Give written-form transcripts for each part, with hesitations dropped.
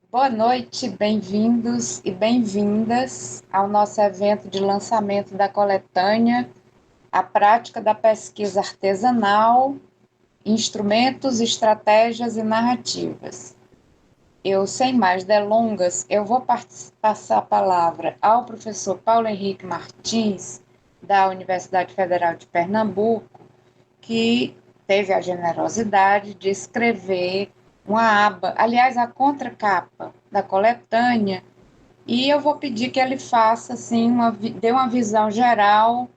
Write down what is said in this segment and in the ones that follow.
Boa noite, bem-vindos e bem-vindas ao nosso evento de lançamento da coletânea A Prática da Pesquisa Artesanal, Instrumentos, Estratégias e Narrativas. Sem mais delongas, eu vou passar a palavra ao professor Paulo Henrique Martins, da Universidade Federal de Pernambuco, que teve a generosidade de escrever uma aba, aliás, a contracapa da coletânea, e eu vou pedir que ele faça assim dê uma visão geral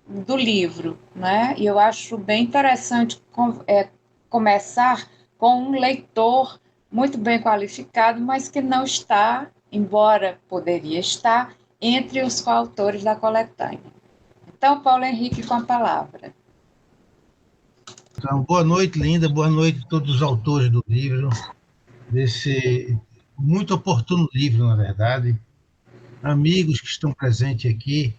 do livro, né? E eu acho bem interessante começar com um leitor muito bem qualificado, mas que não está, embora poderia estar, entre os coautores da coletânea. Então, Paulo Henrique, com a palavra. Então, boa noite, Linda, boa noite a todos os autores do livro, desse muito oportuno livro, na verdade, amigos que estão presentes aqui.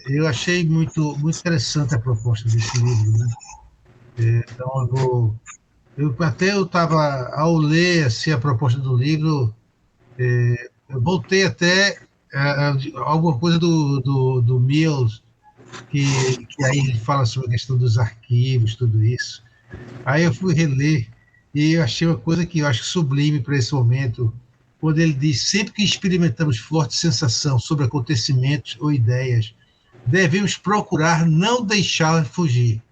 Eu achei muito interessante a proposta desse livro, né? Então, eu estava, ao ler assim, a proposta do livro, eu voltei até alguma coisa do Mills, que aí ele fala sobre a questão dos arquivos, tudo isso. Aí eu fui reler e eu achei uma coisa que eu acho sublime para esse momento, quando ele diz: sempre que experimentamos forte sensação sobre acontecimentos ou ideias, devemos procurar não deixá-las fugir.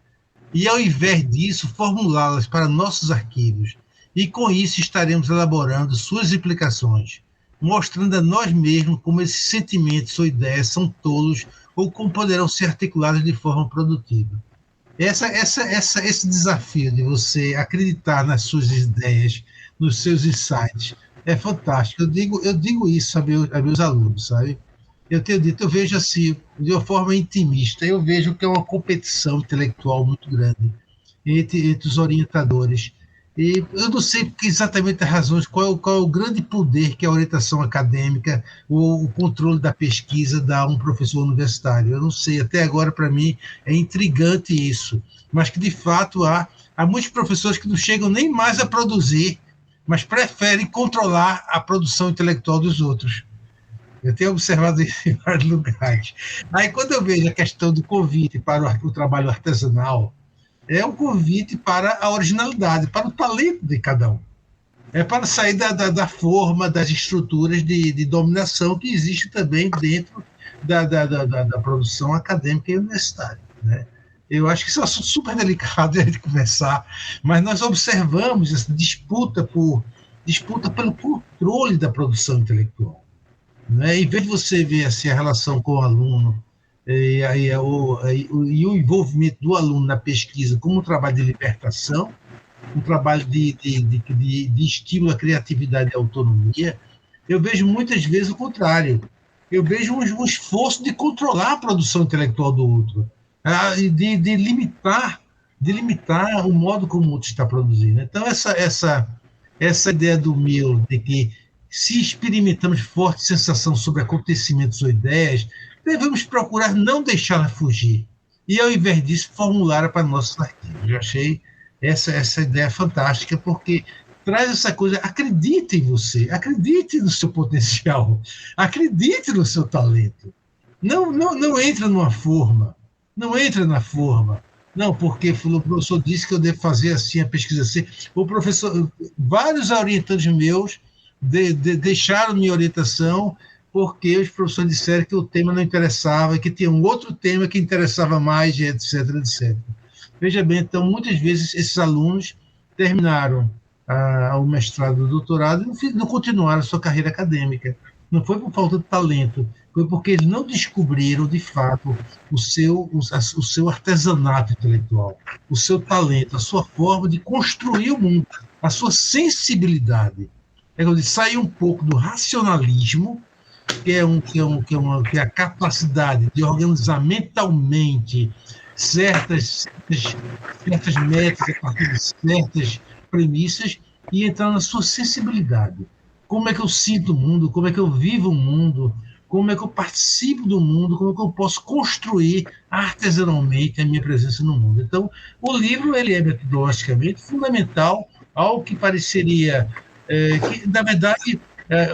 E, ao invés disso, formulá-las para nossos arquivos. E com isso estaremos elaborando suas implicações, mostrando a nós mesmos como esses sentimentos ou ideias são tolos ou como poderão ser articulados de forma produtiva. Esse desafio de você acreditar nas suas ideias, nos seus insights, é fantástico. Eu digo isso a meus alunos, sabe? Eu tenho dito, eu vejo assim, de uma forma intimista, eu vejo que é uma competição intelectual muito grande entre os orientadores. E eu não sei exatamente as razões, qual é o grande poder que a orientação acadêmica, ou o controle da pesquisa dá a um professor universitário. Eu não sei, até agora, para mim, é intrigante isso. Mas que, de fato, há muitos professores que não chegam nem mais a produzir, mas preferem controlar a produção intelectual dos outros. Eu tenho observado isso em vários lugares. Aí, quando eu vejo a questão do convite para o trabalho artesanal, é um convite para a originalidade, para o talento de cada um. É para sair da forma, das estruturas de dominação que existe também dentro da produção acadêmica e universitária. Né? Eu acho que isso é um assunto super delicado de a gente conversar, mas nós observamos essa disputa pelo controle da produção intelectual. Né? Em vez de você ver assim, a relação com o aluno e o envolvimento do aluno na pesquisa como um trabalho de libertação, um trabalho de estímulo à criatividade e autonomia, eu vejo muitas vezes o contrário. Eu vejo um esforço de controlar a produção intelectual do outro, de limitar o modo como o outro está produzindo. Então, essa ideia do Mill de que, se experimentamos forte sensação sobre acontecimentos ou ideias, devemos procurar não deixá-la fugir. E, ao invés disso, formular para nossos arquivos. Eu achei essa ideia fantástica, porque traz essa coisa: acredite em você, acredite no seu potencial, acredite no seu talento. Não entra numa forma, não entra na forma. Não, porque o professor disse que eu devo fazer assim, a pesquisa assim. O professor, vários orientantes meus deixaram minha orientação porque os professores disseram que o tema não interessava, que tinha um outro tema que interessava mais, etc, etc. Veja bem, então, muitas vezes esses alunos terminaram o mestrado e o doutorado e não continuaram a sua carreira acadêmica. Não foi por falta de talento, foi porque eles não descobriram, de fato, o seu artesanato intelectual, o seu talento, a sua forma de construir o mundo, a sua sensibilidade. É como eu disse, sair um pouco do racionalismo, que é a capacidade de organizar mentalmente certas metas a partir de certas premissas, e entrar na sua sensibilidade. Como é que eu sinto o mundo, como é que eu vivo o mundo, como é que eu participo do mundo, como é que eu posso construir artesanalmente a minha presença no mundo. Então, o livro ele é metodologicamente fundamental ao que pareceria que, na verdade,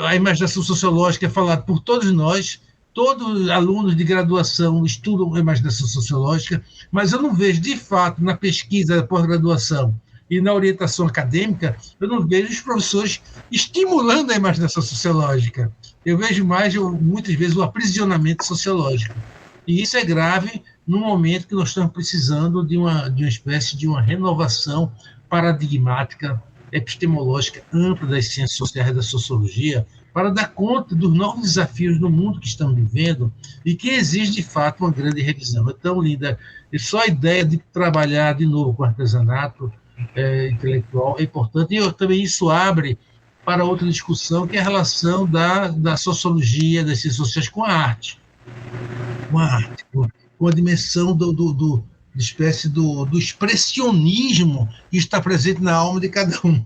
a imaginação sociológica é falada por todos nós, todos alunos de graduação estudam a imaginação sociológica, mas eu não vejo, de fato, na pesquisa da pós-graduação e na orientação acadêmica, eu não vejo os professores estimulando a imaginação sociológica. Eu vejo mais, muitas vezes, o aprisionamento sociológico. E isso é grave no momento que nós estamos precisando de uma espécie de uma renovação paradigmática, epistemológica ampla das ciências sociais e da sociologia, para dar conta dos novos desafios do mundo que estamos vivendo e que exige, de fato, uma grande revisão. É tão linda. E só a ideia de trabalhar de novo com artesanato intelectual é importante. E também isso abre para outra discussão, que é a relação da sociologia, das ciências sociais com a arte. Com a dimensão de espécie do expressionismo que está presente na alma de cada um.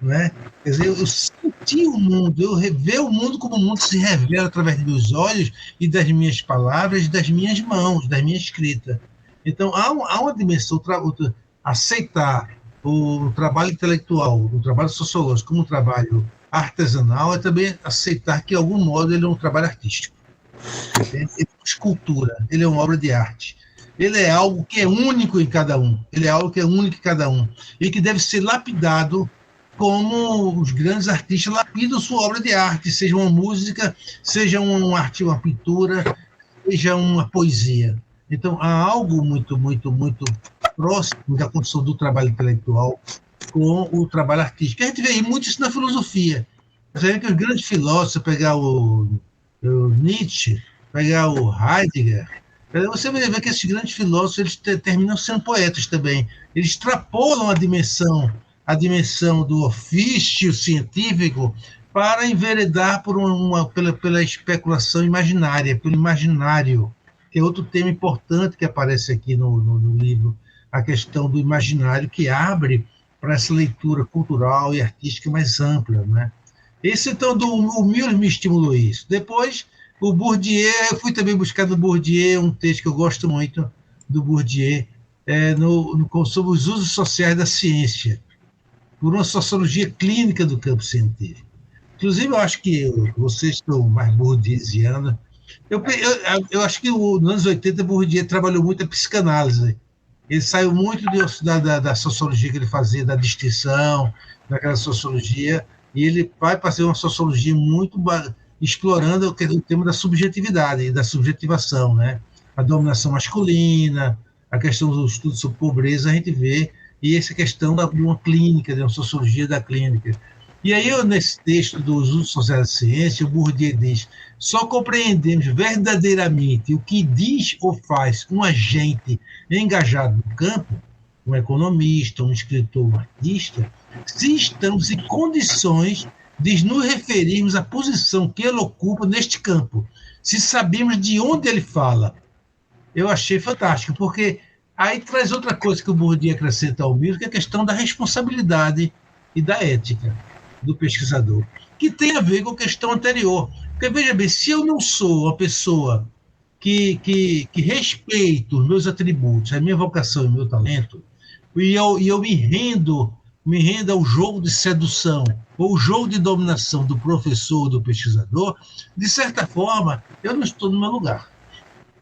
Né? Quer dizer, eu senti o mundo, eu ver o mundo como o mundo se revela através dos meus olhos e das minhas palavras, das minhas mãos, da minha escrita. Então, há uma dimensão, aceitar o trabalho intelectual, o trabalho sociológico como um trabalho artesanal, é também aceitar que, de algum modo, ele é um trabalho artístico. Ele é uma escultura, ele é uma obra de arte. Ele é algo que é único em cada um. Ele é algo que é único em cada um. E que deve ser lapidado como os grandes artistas lapidam sua obra de arte, seja uma música, seja uma arte, uma pintura, seja uma poesia. Então, há algo muito, muito, muito próximo da construção do trabalho intelectual com o trabalho artístico. A gente vê muito isso na filosofia. Você vê que os grandes filósofos, pegar o Nietzsche, pegar o Heidegger, você vai ver que esses grandes filósofos eles terminam sendo poetas também. Eles extrapolam a dimensão do ofício científico para enveredar pela especulação imaginária, pelo imaginário, que é outro tema importante que aparece aqui no livro, a questão do imaginário, que abre para essa leitura cultural e artística mais ampla. Né? Esse, então, o Mill me estimulou isso. Depois, o Bourdieu, eu fui também buscar no Bourdieu um texto que eu gosto muito do Bourdieu, sobre os usos sociais da ciência, por uma sociologia clínica do campo científico. Inclusive, eu acho que vocês estão mais bourdieusianos. Eu acho que nos anos 80, Bourdieu trabalhou muito a psicanálise. Ele saiu muito da sociologia que ele fazia, da distinção, daquela sociologia, e ele vai fazer uma sociologia muito explorando o tema da subjetividade e da subjetivação, né? A dominação masculina, a questão do estudo sobre pobreza, a gente vê, e essa questão de uma clínica, de uma sociologia da clínica. E aí, nesse texto dos usos sociais da ciência, o Bourdieu diz: só compreendemos verdadeiramente o que diz ou faz um agente engajado no campo, um economista, um escritor, um artista, se estamos em condições de nos referirmos à posição que ele ocupa neste campo, se sabemos de onde ele fala. Eu achei fantástico, porque aí traz outra coisa que o Bourdieu acrescenta ao livro, que é a questão da responsabilidade e da ética do pesquisador, que tem a ver com a questão anterior. Porque, veja bem, se eu não sou uma pessoa que respeito os meus atributos, a minha vocação e o meu talento, e eu me rendo ao jogo de sedução, ou o jogo de dominação do professor, do pesquisador, de certa forma, eu não estou no meu lugar.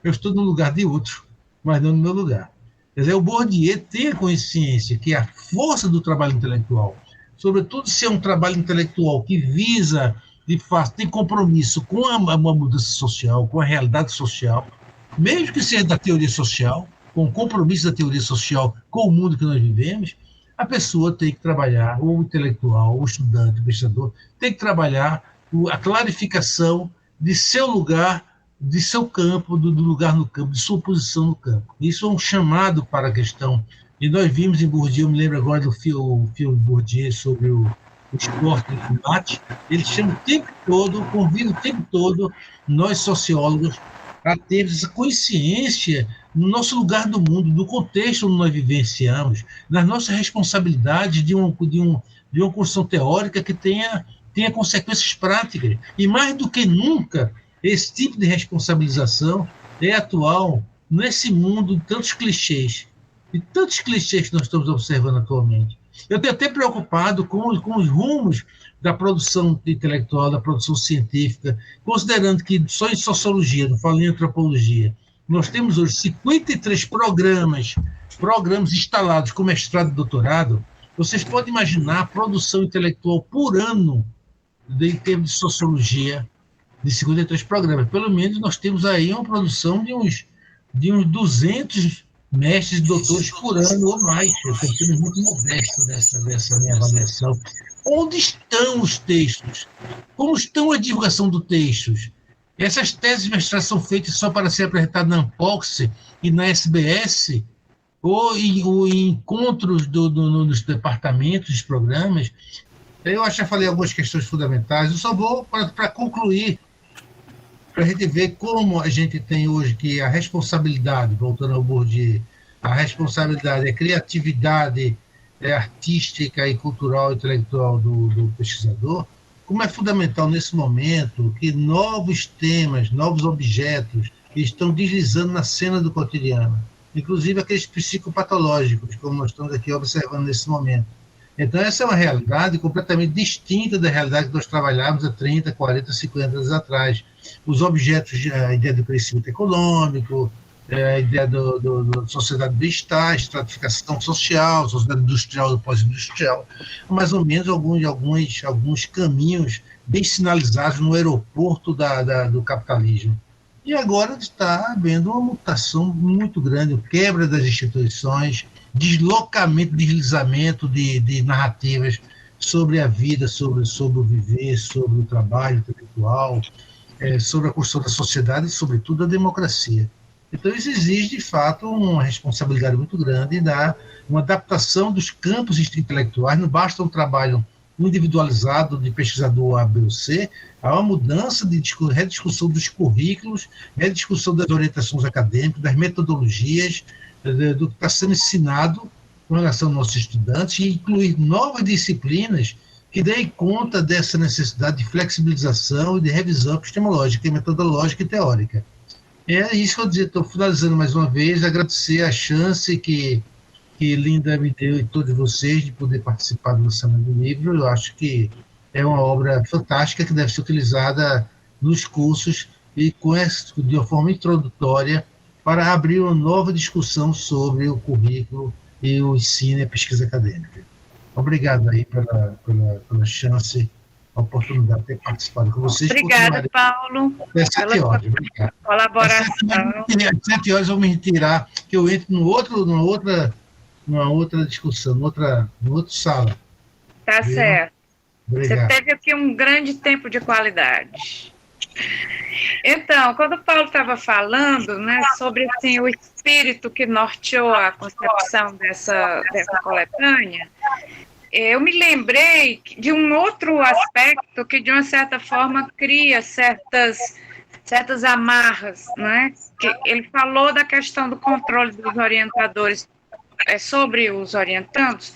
Eu estou no lugar de outro, mas não no meu lugar. Quer dizer, o Bourdieu tem a consciência que a força do trabalho intelectual, sobretudo se é um trabalho intelectual que visa, de fato, tem compromisso com uma mudança social, com a realidade social, mesmo que seja da teoria social, com o compromisso da teoria social com o mundo que nós vivemos, a pessoa tem que trabalhar, ou o intelectual, ou o estudante, o pesquisador, tem que trabalhar a clarificação de seu lugar, de seu campo, do lugar no campo, de sua posição no campo. Isso é um chamado para a questão. E nós vimos em Bourdieu, eu me lembro agora do filme Bourdieu sobre o esporte e o combate, ele chama o tempo todo, convida o tempo todo nós sociólogos a termos essa consciência no nosso lugar do mundo, do contexto onde nós vivenciamos, nas nossas responsabilidades de uma construção teórica que tenha consequências práticas. E mais do que nunca, esse tipo de responsabilização é atual nesse mundo de tantos clichês que nós estamos observando atualmente. Eu tenho até preocupado com os rumos da produção intelectual, da produção científica, considerando que só em sociologia, não falo em antropologia, nós temos hoje 53 programas instalados com mestrado e doutorado. Vocês podem imaginar a produção intelectual por ano, em termos de sociologia, de 53 programas. Pelo menos nós temos aí uma produção de uns 200 mestres e doutores por ano ou mais. Eu estou sendo muito modesto dessa minha avaliação. Onde estão os textos? Como estão a divulgação dos textos? Essas teses de mestrado são feitas só para ser apresentadas na Unbox e na SBS, ou em encontros nos departamentos, dos programas. Eu acho que já falei algumas questões fundamentais. Eu só vou, para concluir, para a gente ver como a gente tem hoje que a responsabilidade, voltando ao Bourdieu, a responsabilidade, a criatividade artística e cultural, intelectual do pesquisador, como é fundamental nesse momento que novos temas, novos objetos estão deslizando na cena do cotidiano, inclusive aqueles psicopatológicos, como nós estamos aqui observando nesse momento. Então, essa é uma realidade completamente distinta da realidade que nós trabalhávamos há 30, 40, 50 anos atrás. Os objetos, a ideia do crescimento econômico, a ideia da sociedade do bem-estar, estratificação social, sociedade industrial e pós-industrial, mais ou menos alguns caminhos bem sinalizados no aeroporto do capitalismo. E agora está havendo uma mutação muito grande, quebra das instituições, deslocamento, deslizamento de narrativas sobre a vida, sobre o viver, sobre o trabalho intelectual, sobre a construção da sociedade e, sobretudo, a democracia. Então, isso exige, de fato, uma responsabilidade muito grande da uma adaptação dos campos intelectuais. Não basta um trabalho individualizado de pesquisador A, B ou C, há uma mudança de rediscussão dos currículos, rediscussão das orientações acadêmicas, das metodologias, do que está sendo ensinado com relação aos nossos estudantes, e incluir novas disciplinas que deem conta dessa necessidade de flexibilização e de revisão epistemológica, metodológica e teórica. É isso que eu dizia, estou finalizando mais uma vez, agradecer a chance que Linda me deu e todos vocês de poder participar do lançamento do livro. Eu acho que é uma obra fantástica que deve ser utilizada nos cursos e de uma forma introdutória para abrir uma nova discussão sobre o currículo e o ensino e a pesquisa acadêmica. Obrigado aí pela chance, a oportunidade de ter participado com vocês. Obrigada, Paulo, pela colaboração. Às 7 horas eu vou me retirar, que eu entro numa outra discussão, numa outra sala. Tá certo. Obrigado. Você teve aqui um grande tempo de qualidade. Então, quando o Paulo estava falando, né, sobre assim, o espírito que norteou a concepção dessa coletânea, eu me lembrei de um outro aspecto que, de uma certa forma, cria certas amarras, né? Que ele falou da questão do controle dos orientadores sobre os orientandos,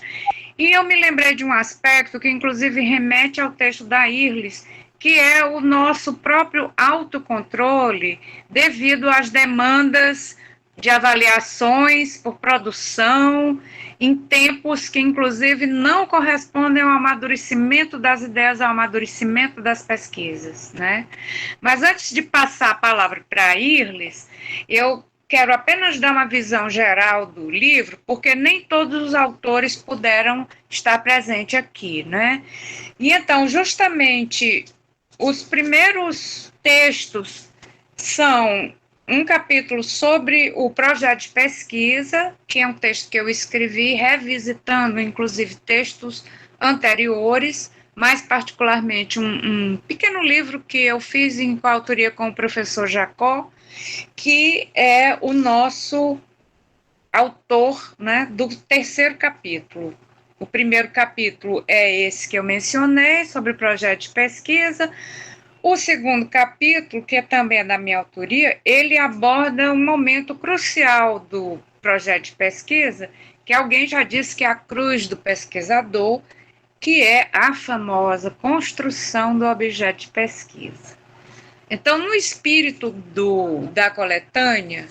e eu me lembrei de um aspecto que, inclusive, remete ao texto da Irles, que é o nosso próprio autocontrole devido às demandas de avaliações por produção, em tempos que, inclusive, não correspondem ao amadurecimento das ideias, ao amadurecimento das pesquisas, né? Mas antes de passar a palavra para a Irles, eu quero apenas dar uma visão geral do livro, porque nem todos os autores puderam estar presentes aqui, né? E então, justamente, os primeiros textos são um capítulo sobre o projeto de pesquisa, que é um texto que eu escrevi revisitando, inclusive, textos anteriores, mais particularmente um pequeno livro que eu fiz em coautoria com o professor Jacó, que é o nosso autor, né, do terceiro capítulo. O primeiro capítulo é esse que eu mencionei, sobre o projeto de pesquisa. O segundo capítulo, que também é da minha autoria, ele aborda um momento crucial do projeto de pesquisa, que alguém já disse que é a cruz do pesquisador, que é a famosa construção do objeto de pesquisa. Então, no espírito da coletânea,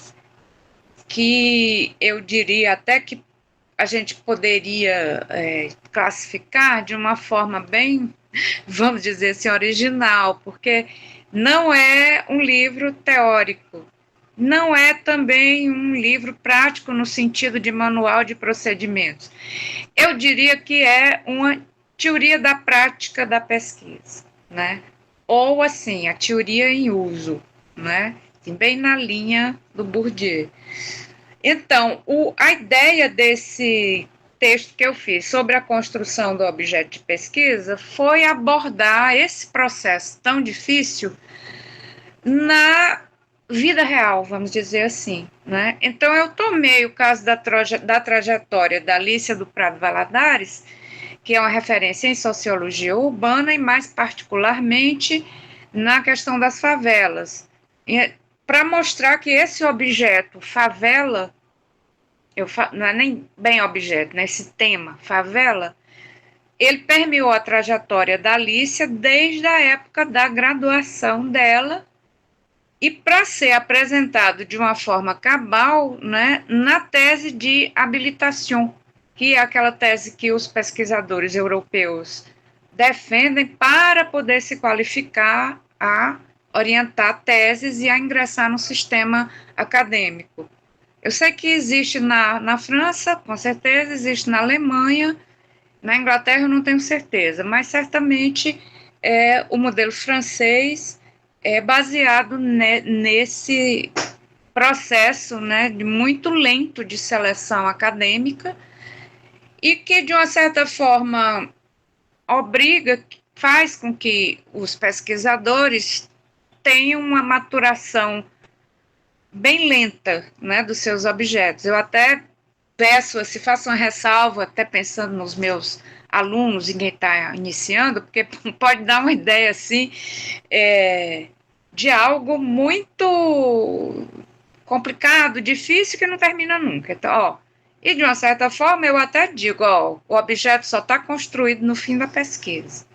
que eu diria até que a gente poderia classificar de uma forma bem, vamos dizer assim, original, porque não é um livro teórico, não é também um livro prático no sentido de manual de procedimentos. Eu diria que é uma teoria da prática da pesquisa, né? Ou assim, a teoria em uso, né? Bem na linha do Bourdieu. Então, a ideia desse texto que eu fiz sobre a construção do objeto de pesquisa foi abordar esse processo tão difícil na vida real, vamos dizer assim, né? Então, eu tomei o caso da trajetória da Alicia do Prado Valadares, que é uma referência em sociologia urbana e, mais particularmente, na questão das favelas, para mostrar que esse objeto, favela, não é nem bem objeto, né, esse tema, favela, ele permeou a trajetória da Alicia desde a época da graduação dela e para ser apresentado de uma forma cabal, né, na tese de habilitação, que é aquela tese que os pesquisadores europeus defendem para poder se qualificar a orientar teses e a ingressar no sistema acadêmico. Eu sei que existe na França, com certeza, existe na Alemanha, na Inglaterra eu não tenho certeza, mas certamente o modelo francês é baseado nesse processo, né, muito lento de seleção acadêmica e que, de uma certa forma, faz com que os pesquisadores tenham uma maturação bem lenta, né, dos seus objetos. Eu até faço uma ressalva, até pensando nos meus alunos e quem está iniciando, porque pode dar uma ideia assim de algo muito complicado, difícil, que não termina nunca. Então, e de uma certa forma eu até digo, o objeto só está construído no fim da pesquisa.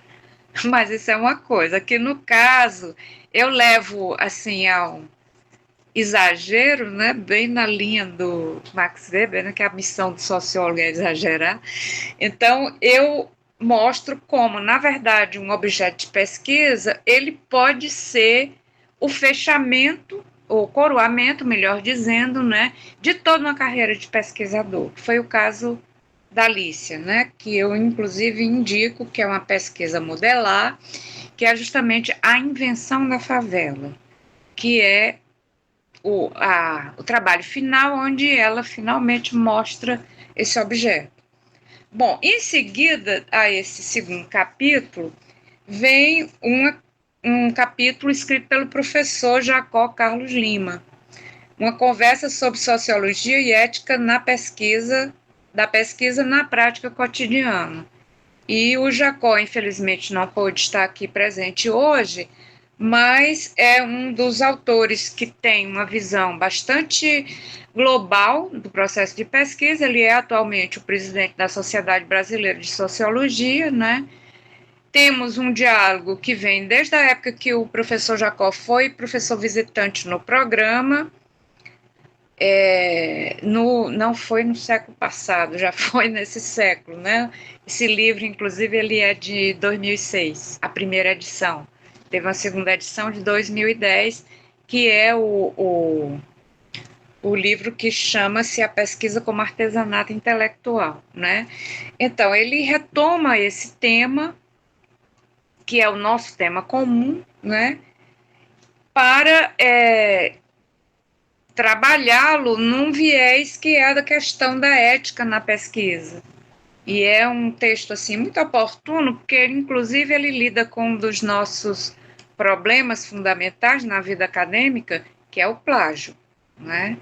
Mas isso é uma coisa, que no caso eu levo assim ao exagero, né, bem na linha do Max Weber, né, que a missão do sociólogo é exagerar. Então, eu mostro como, na verdade, um objeto de pesquisa, ele pode ser o fechamento, ou coroamento, melhor dizendo, né, de toda uma carreira de pesquisador. Foi o caso da Alicia, né, que eu, inclusive, indico que é uma pesquisa modelar, que é justamente a invenção da favela, que é o trabalho final, onde ela finalmente mostra esse objeto. Bom, em seguida a esse segundo capítulo, vem um capítulo escrito pelo professor Jacó Carlos Lima, uma conversa sobre sociologia e ética da pesquisa na prática cotidiana. E o Jacó, infelizmente, não pôde estar aqui presente hoje, mas é um dos autores que tem uma visão bastante global do processo de pesquisa. Ele é atualmente o presidente da Sociedade Brasileira de Sociologia, né? Temos um diálogo que vem desde a época que o professor Jacó foi professor visitante no programa, não foi no século passado, já foi nesse século, né? Esse livro, inclusive, ele é de 2006, a primeira edição. Teve uma segunda edição de 2010, que é o livro que chama-se A Pesquisa como Artesanato Intelectual, né? Então, ele retoma esse tema, que é o nosso tema comum, né? Para trabalhá-lo num viés que é da questão da ética na pesquisa. E é um texto assim muito oportuno, porque inclusive ele lida com um dos nossos problemas fundamentais na vida acadêmica, que é o plágio, né?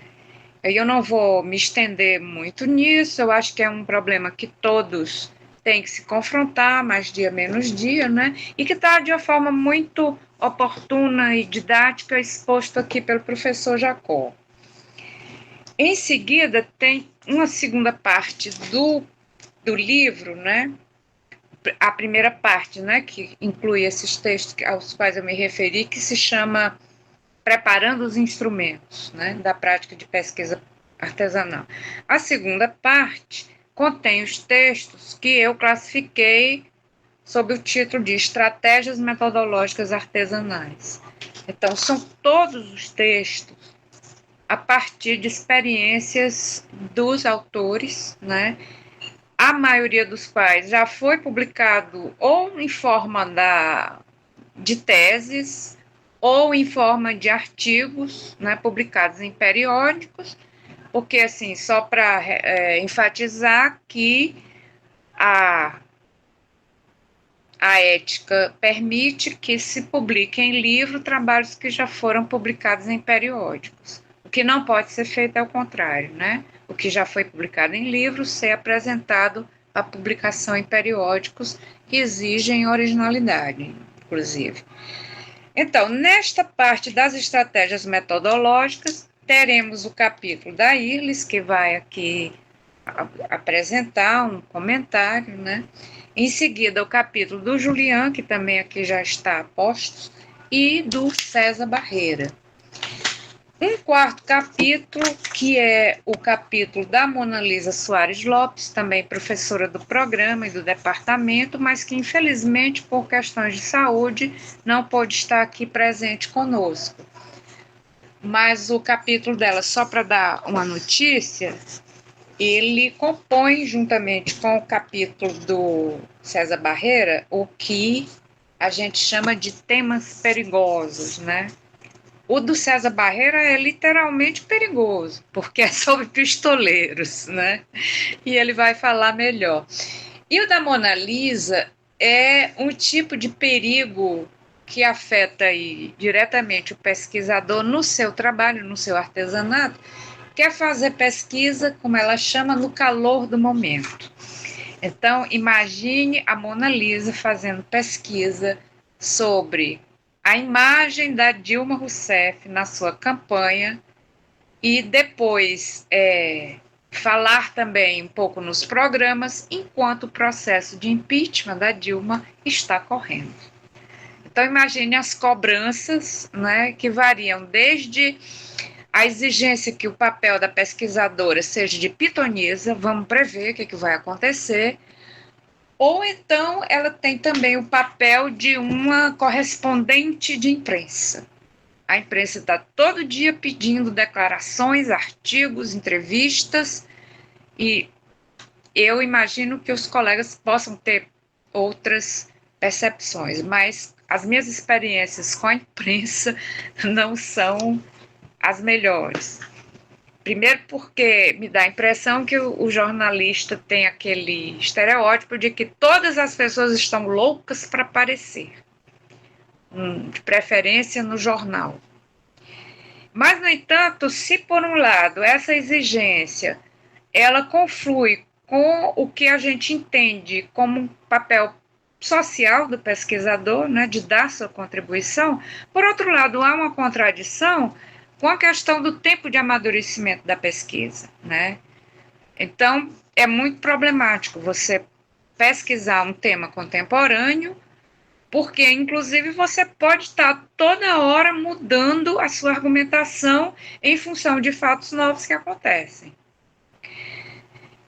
Eu não vou me estender muito nisso, eu acho que é um problema que todos têm que se confrontar, mais dia menos dia, né? E que está de uma forma muito oportuna e didática exposto aqui pelo professor Jacó. Em seguida, tem uma segunda parte do livro, né? A primeira parte, né, que inclui esses textos aos quais eu me referi, que se chama Preparando os Instrumentos, né, da prática de pesquisa artesanal. A segunda parte contém os textos que eu classifiquei sob o título de Estratégias Metodológicas Artesanais. Então, são todos os textos a partir de experiências dos autores, né? A maioria dos quais já foi publicado ou em forma de teses ou em forma de artigos, né, publicados em periódicos, porque, assim, só para enfatizar que a ética permite que se publiquem em livro trabalhos que já foram publicados em periódicos. O que não pode ser feito é o contrário, né? O que já foi publicado em livro ser apresentado para publicação em periódicos que exigem originalidade, inclusive. Então, nesta parte das estratégias metodológicas, teremos o capítulo da Irles, que vai aqui apresentar um comentário, né? Em seguida, o capítulo do Julian, que também aqui já está a postos, e do César Barreira. Um quarto capítulo, que é o capítulo da Mona Lisa Soares Lopes, também professora do programa e do departamento, mas que, infelizmente, por questões de saúde, não pôde estar aqui presente conosco. Mas o capítulo dela, só para dar uma notícia, ele compõe, juntamente com o capítulo do César Barreira, o que a gente chama de temas perigosos, né? O do César Barreira é literalmente perigoso, porque é sobre pistoleiros, né? E ele vai falar melhor. E o da Mona Lisa é um tipo de perigo que afeta aí diretamente o pesquisador no seu trabalho, no seu artesanato, quer fazer pesquisa, como ela chama, no calor do momento. Então, imagine a Mona Lisa fazendo pesquisa sobre a imagem da Dilma Rousseff na sua campanha e depois falar também um pouco nos programas, enquanto o processo de impeachment da Dilma está correndo. Então, imagine as cobranças, né, que variam desde a exigência que o papel da pesquisadora seja de pitonisa, vamos prever o que vai acontecer, ou então ela tem também o papel de uma correspondente de imprensa. A imprensa está todo dia pedindo declarações, artigos, entrevistas, e eu imagino que os colegas possam ter outras percepções, mas as minhas experiências com a imprensa não são as melhores. Primeiro porque me dá a impressão que o jornalista tem aquele estereótipo de que todas as pessoas estão loucas para aparecer, de preferência no jornal. Mas, no entanto, se por um lado essa exigência ela conflui com o que a gente entende como um papel social do pesquisador, né, de dar sua contribuição, por outro lado, há uma contradição com a questão do tempo de amadurecimento da pesquisa, né? Então, é muito problemático você pesquisar um tema contemporâneo, porque, inclusive, você pode estar toda hora mudando a sua argumentação em função de fatos novos que acontecem.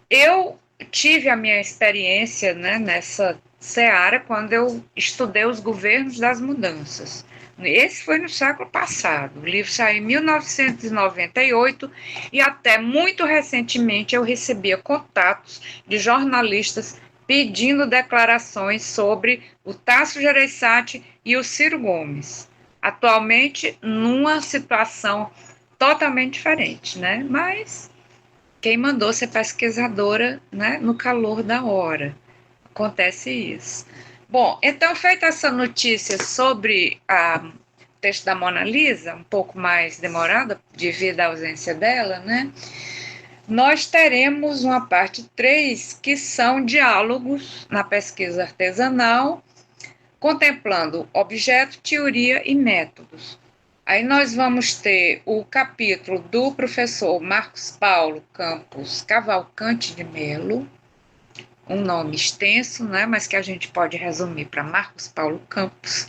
Eu tive a minha experiência, né, nessa seara quando eu estudei os governos das mudanças. Esse foi no século passado. O livro saiu em 1998 e até muito recentemente eu recebia contatos de jornalistas pedindo declarações sobre o Tasso Gereissati e o Ciro Gomes. Atualmente, numa situação totalmente diferente, né? Mas quem mandou ser pesquisadora, né, no calor da hora. Acontece isso. Bom, então, feita essa notícia sobre o texto da Mona Lisa, um pouco mais demorada devido à ausência dela, né, nós teremos uma parte 3, que são diálogos na pesquisa artesanal, contemplando objeto, teoria e métodos. Aí nós vamos ter o capítulo do professor Marcos Paulo Campos Cavalcante de Melo, um nome extenso, né, mas que a gente pode resumir para Marcos Paulo Campos,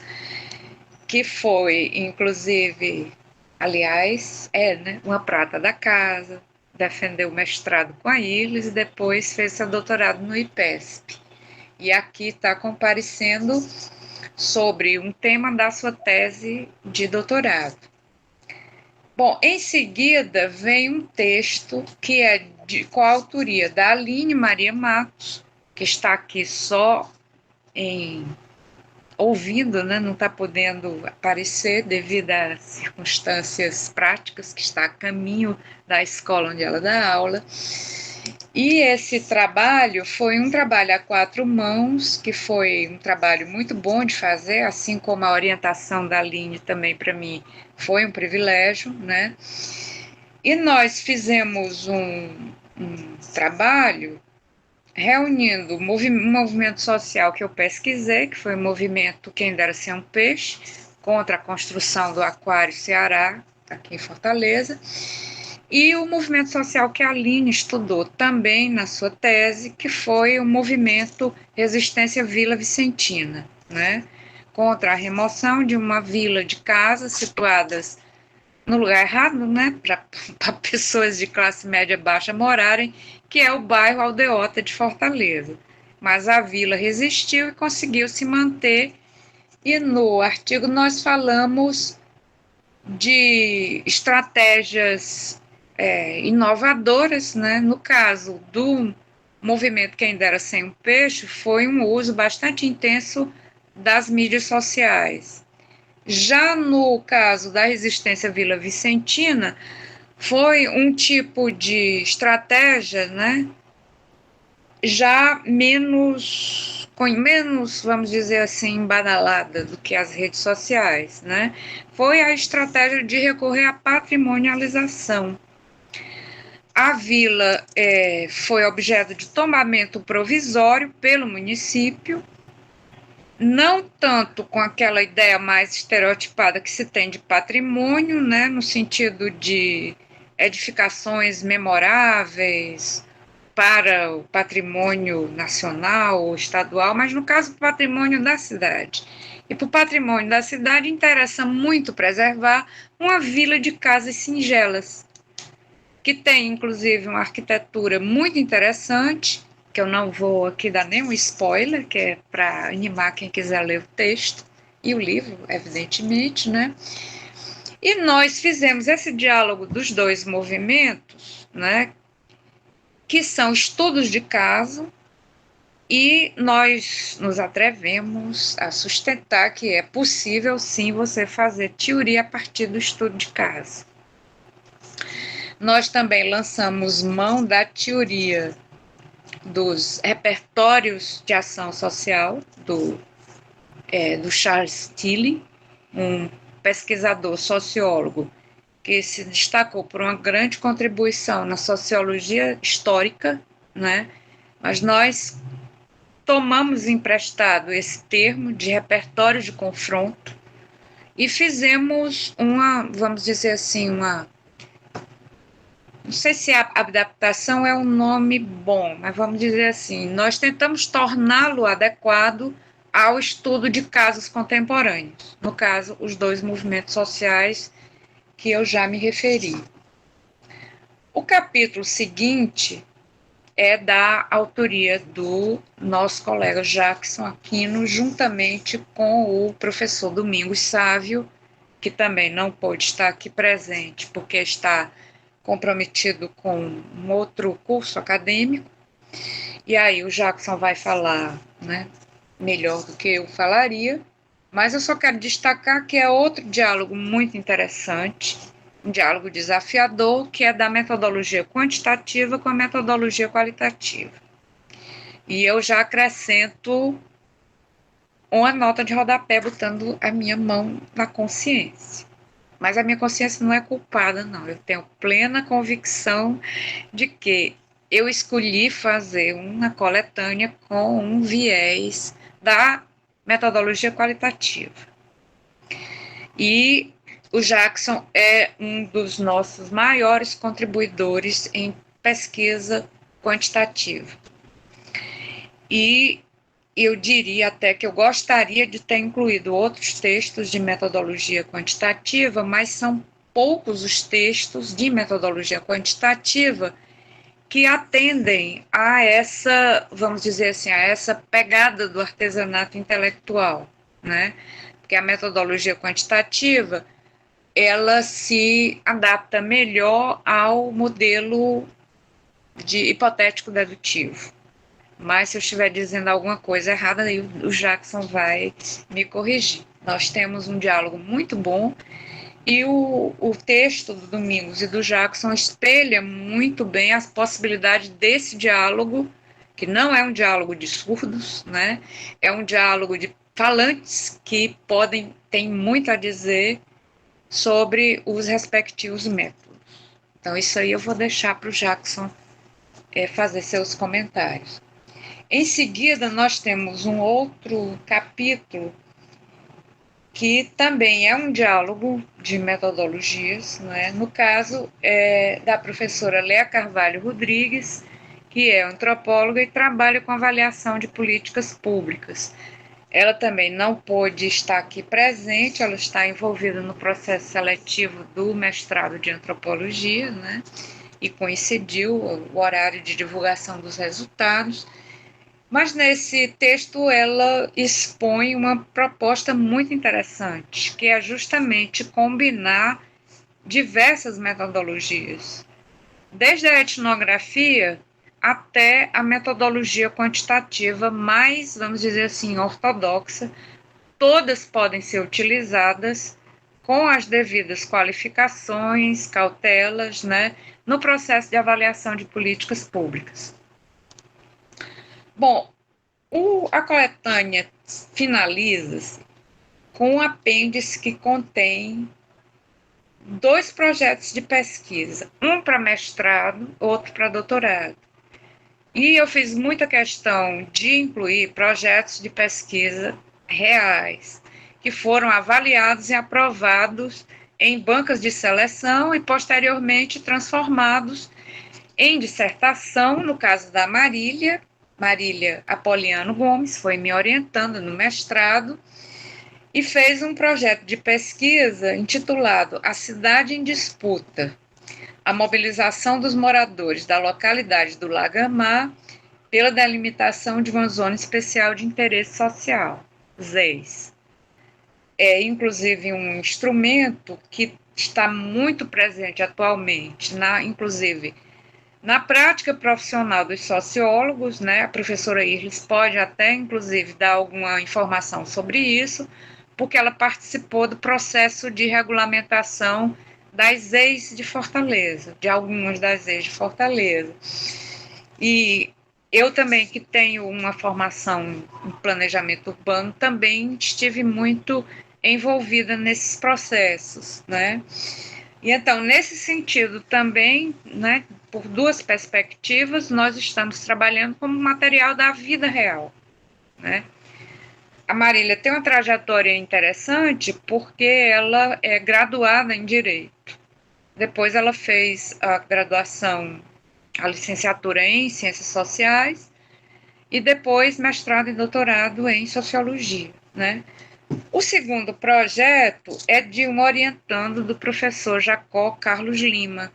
que foi, inclusive, aliás, né, uma prata da casa, defendeu o mestrado com a IRLS e depois fez seu doutorado no IPESP. E aqui está comparecendo sobre um tema da sua tese de doutorado. Bom, em seguida vem um texto que é de coautoria da Aline Maria Matos, que está aqui só ouvindo, né? Não está podendo aparecer devido às circunstâncias práticas, que está a caminho da escola onde ela dá aula. E esse trabalho foi um trabalho a 4 mãos, que foi um trabalho muito bom de fazer, assim como a orientação da Aline também para mim foi um privilégio, né? E nós fizemos um trabalho reunindo um movimento social que eu pesquisei, que foi o movimento Quem Dera Ser um Peixe, contra a construção do Aquário Ceará, aqui em Fortaleza, e o movimento social que a Aline estudou também na sua tese, que foi o movimento Resistência Vila Vicentina, né? Contra a remoção de uma vila de casas situadas no lugar errado, né? Para pessoas de classe média baixa morarem, que é o bairro Aldeota de Fortaleza. Mas a vila resistiu e conseguiu se manter, e no artigo nós falamos de estratégias inovadoras, né? No caso do movimento Quem Dera Ser um Peixe, foi um uso bastante intenso das mídias sociais. Já no caso da resistência Vila Vicentina, foi um tipo de estratégia, né? Já com menos, vamos dizer assim, badalada do que as redes sociais, né? Foi a estratégia de recorrer à patrimonialização. A vila foi objeto de tombamento provisório pelo município, não tanto com aquela ideia mais estereotipada que se tem de patrimônio, né, no sentido de edificações memoráveis para o patrimônio nacional ou estadual, mas no caso do patrimônio da cidade. E para o patrimônio da cidade interessa muito preservar uma vila de casas singelas, que tem, inclusive, uma arquitetura muito interessante, que eu não vou aqui dar nenhum spoiler, que é para animar quem quiser ler o texto, e o livro, evidentemente, né? E nós fizemos esse diálogo dos dois movimentos, né? Que são estudos de caso, e nós nos atrevemos a sustentar que é possível, sim, você fazer teoria a partir do estudo de caso. Nós também lançamos mão da teoria dos repertórios de ação social do Charles Tilly, um pesquisador sociólogo que se destacou por uma grande contribuição na sociologia histórica, né? Mas nós tomamos emprestado esse termo de repertório de confronto e fizemos vamos dizer assim, não sei se a adaptação é um nome bom, mas vamos dizer assim, nós tentamos torná-lo adequado ao estudo de casos contemporâneos, no caso, os dois movimentos sociais que eu já me referi. O capítulo seguinte é da autoria do nosso colega Jackson Aquino, juntamente com o professor Domingos Sávio, que também não pôde estar aqui presente, porque está comprometido com um outro curso acadêmico, e aí o Jackson vai falar, né, melhor do que eu falaria, mas eu só quero destacar que é outro diálogo muito interessante, um diálogo desafiador, que é da metodologia quantitativa com a metodologia qualitativa. E eu já acrescento uma nota de rodapé botando a minha mão na consciência. Mas a minha consciência não é culpada, não. Eu tenho plena convicção de que eu escolhi fazer uma coletânea com um viés da metodologia qualitativa. E o Jackson é um dos nossos maiores contribuidores em pesquisa quantitativa. E eu diria até que eu gostaria de ter incluído outros textos de metodologia quantitativa, mas são poucos os textos de metodologia quantitativa que atendem a essa, vamos dizer assim, a essa pegada do artesanato intelectual, né? Porque a metodologia quantitativa, ela se adapta melhor ao modelo de hipotético dedutivo. Mas se eu estiver dizendo alguma coisa errada, aí o Jackson vai me corrigir. Nós temos um diálogo muito bom e o texto do Domingos e do Jackson espelha muito bem as possibilidades desse diálogo, que não é um diálogo de surdos, né? É um diálogo de falantes que têm muito a dizer sobre os respectivos métodos. Então, isso aí eu vou deixar para o Jackson fazer seus comentários. Em seguida, nós temos um outro capítulo que também é um diálogo de metodologias, não é? No caso, da professora Léa Carvalho Rodrigues, que é antropóloga e trabalha com avaliação de políticas públicas. Ela também não pôde estar aqui presente, ela está envolvida no processo seletivo do mestrado de antropologia, né? E coincidiu o horário de divulgação dos resultados. Mas nesse texto ela expõe uma proposta muito interessante, que é justamente combinar diversas metodologias, desde a etnografia até a metodologia quantitativa mais, vamos dizer assim, ortodoxa. Todas podem ser utilizadas com as devidas qualificações, cautelas, né, no processo de avaliação de políticas públicas. Bom, a coletânea finaliza-se com um apêndice que contém 2 projetos de pesquisa, um para mestrado, outro para doutorado. E eu fiz muita questão de incluir projetos de pesquisa reais, que foram avaliados e aprovados em bancas de seleção e posteriormente transformados em dissertação, no caso da Marília Apoliano Gomes, foi me orientando no mestrado, e fez um projeto de pesquisa intitulado A Cidade em Disputa, a mobilização dos moradores da localidade do Lagamar pela delimitação de uma zona especial de interesse social, ZEIS. É, inclusive, um instrumento que está muito presente atualmente, inclusive, na prática profissional dos sociólogos, né? A professora Irles pode até, inclusive, dar alguma informação sobre isso, porque ela participou do processo de regulamentação das EIs de Fortaleza, de algumas das EIs de Fortaleza. E eu também, que tenho uma formação em planejamento urbano, também estive muito envolvida nesses processos, né? E então, nesse sentido também, né, por 2 perspectivas, nós estamos trabalhando como material da vida real, né? A Marília tem uma trajetória interessante porque ela é graduada em Direito. Depois ela fez a graduação, a licenciatura em Ciências Sociais e depois mestrado e doutorado em Sociologia, né? O segundo projeto é de um orientando do professor Jacó Carlos Lima.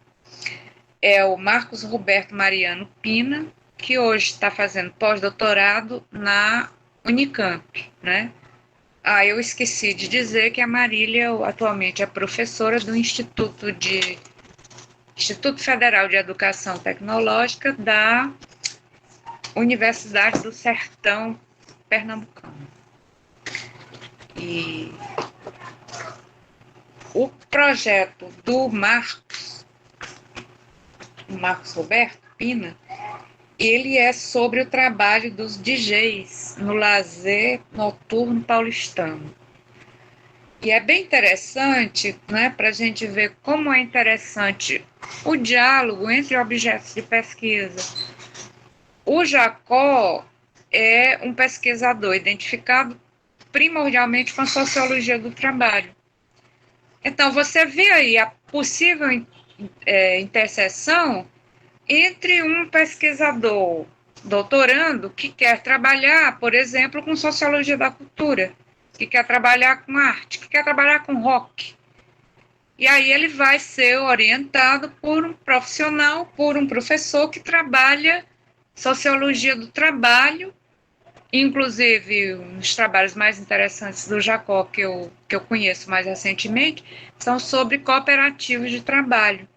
É o Marcos Roberto Mariano Pina, que hoje está fazendo pós-doutorado na Unicamp, né? Eu esqueci de dizer que a Marília atualmente é professora do Instituto Federal de Educação Tecnológica da Universidade do Sertão Pernambucano. E o projeto do Marcos Roberto Pina, ele é sobre o trabalho dos DJs no lazer noturno paulistano. E é bem interessante, né, para a gente ver como é interessante o diálogo entre objetos de pesquisa. O Jacó é um pesquisador identificado primordialmente com a sociologia do trabalho. Então, você vê aí a possível interseção entre um pesquisador doutorando que quer trabalhar, por exemplo, com sociologia da cultura, que quer trabalhar com arte, que quer trabalhar com rock. E aí ele vai ser orientado por um profissional, por um professor que trabalha sociologia do trabalho. Inclusive, um dos trabalhos mais interessantes do Jacó, que eu conheço mais recentemente, são sobre cooperativas de trabalho.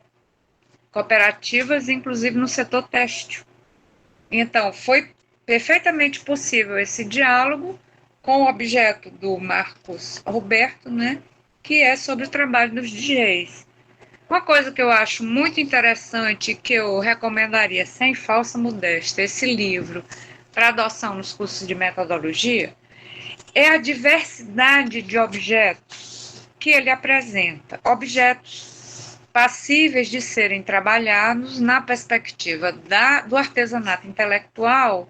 Cooperativas, inclusive, no setor têxtil. Então, foi perfeitamente possível esse diálogo com o objeto do Marcos Roberto, né, que é sobre o trabalho dos DJs. Uma coisa que eu acho muito interessante, que eu recomendaria sem falsa modéstia, esse livro para adoção nos cursos de metodologia, é a diversidade de objetos que ele apresenta. Objetos passíveis de serem trabalhados na perspectiva do artesanato intelectual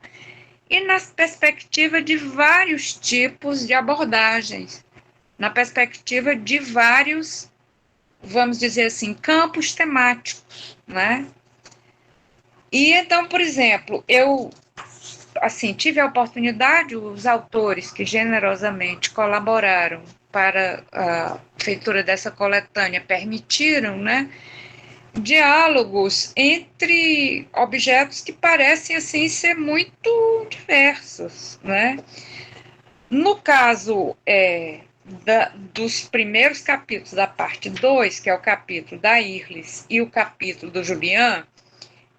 e na perspectiva de vários tipos de abordagens, na perspectiva de vários, vamos dizer assim, campos temáticos, né? E então, por exemplo, eu assim, tive a oportunidade, os autores que generosamente colaboraram para a feitura dessa coletânea permitiram, né, diálogos entre objetos que parecem assim ser muito diversos, né? No caso dos primeiros capítulos da parte 2, que é o capítulo da Irlis e o capítulo do Julian,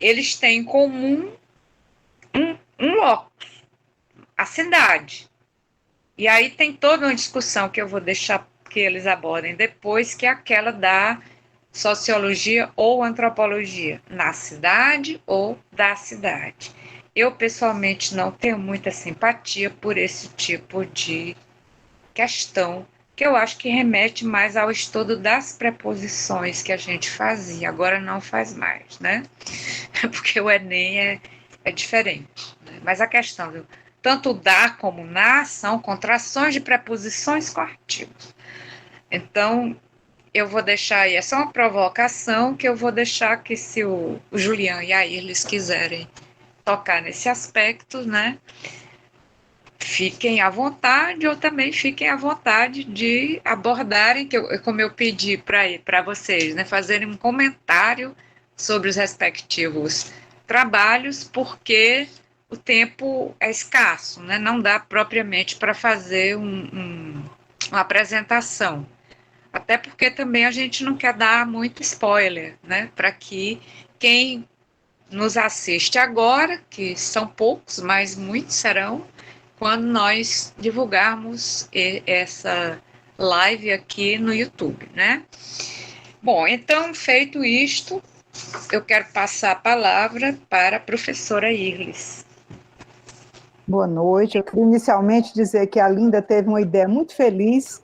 eles têm em comum um locus, a cidade. E aí tem toda uma discussão que eu vou deixar que eles abordem depois, que é aquela da sociologia ou antropologia, na cidade ou da cidade. Eu, pessoalmente, não tenho muita simpatia por esse tipo de questão, que eu acho que remete mais ao estudo das preposições que a gente fazia, agora não faz mais, né? Porque o Enem é diferente. Né? Mas a questão do tanto dar como na são contrações de preposições com artigos. Então, eu vou deixar aí, é só uma provocação que eu vou deixar que se o Julian e a Irlis quiserem tocar nesse aspecto, né, fiquem à vontade, ou também fiquem à vontade de abordarem, como eu pedi para vocês, né, fazerem um comentário sobre os respectivos trabalhos, porque o tempo é escasso, né, não dá propriamente para fazer uma apresentação. Até porque também a gente não quer dar muito spoiler, né, para que quem nos assiste agora, que são poucos, mas muitos serão, quando nós divulgarmos essa live aqui no YouTube, né? Bom, então, feito isto, eu quero passar a palavra para a professora Irlis. Boa noite. Eu queria inicialmente dizer que a Linda teve uma ideia muito feliz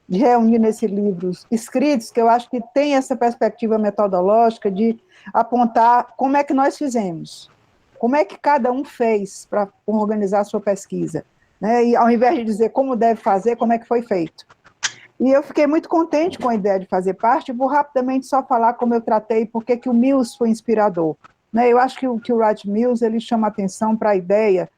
de reunir nesse livro escritos, que eu acho que tem essa perspectiva metodológica de apontar como é que nós fizemos, como é que cada um fez para organizar a sua pesquisa, né? E ao invés de dizer como deve fazer, como é que foi feito. E eu fiquei muito contente com a ideia de fazer parte, vou rapidamente só falar como eu tratei, porque que o Mills foi inspirador. Né? Eu acho que o Wright Mills ele chama atenção para a ideia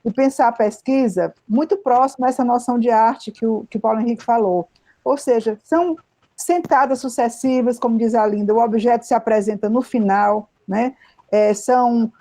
de pensar a pesquisa muito próximo a essa noção de arte que o Paulo Henrique falou. Ou seja, são sentadas sucessivas, como diz a Linda, o objeto se apresenta no final, né? São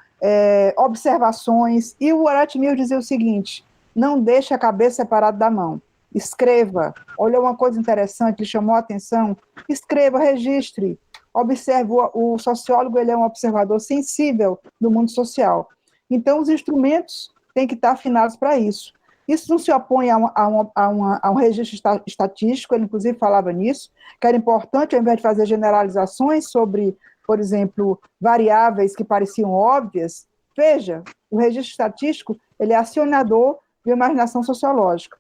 observações, e o Wright Mills dizia o seguinte: não deixe a cabeça separada da mão, escreva. Olha uma coisa interessante, ele chamou a atenção, escreva, registre, observe. O sociólogo ele é um observador sensível do mundo social. Então, os instrumentos têm que estar afinados para isso. Isso não se opõe a um registro estatístico, ele inclusive falava nisso, que era importante, ao invés de fazer generalizações sobre, por exemplo, variáveis que pareciam óbvias, veja, o registro estatístico ele é acionador de imaginação sociológica.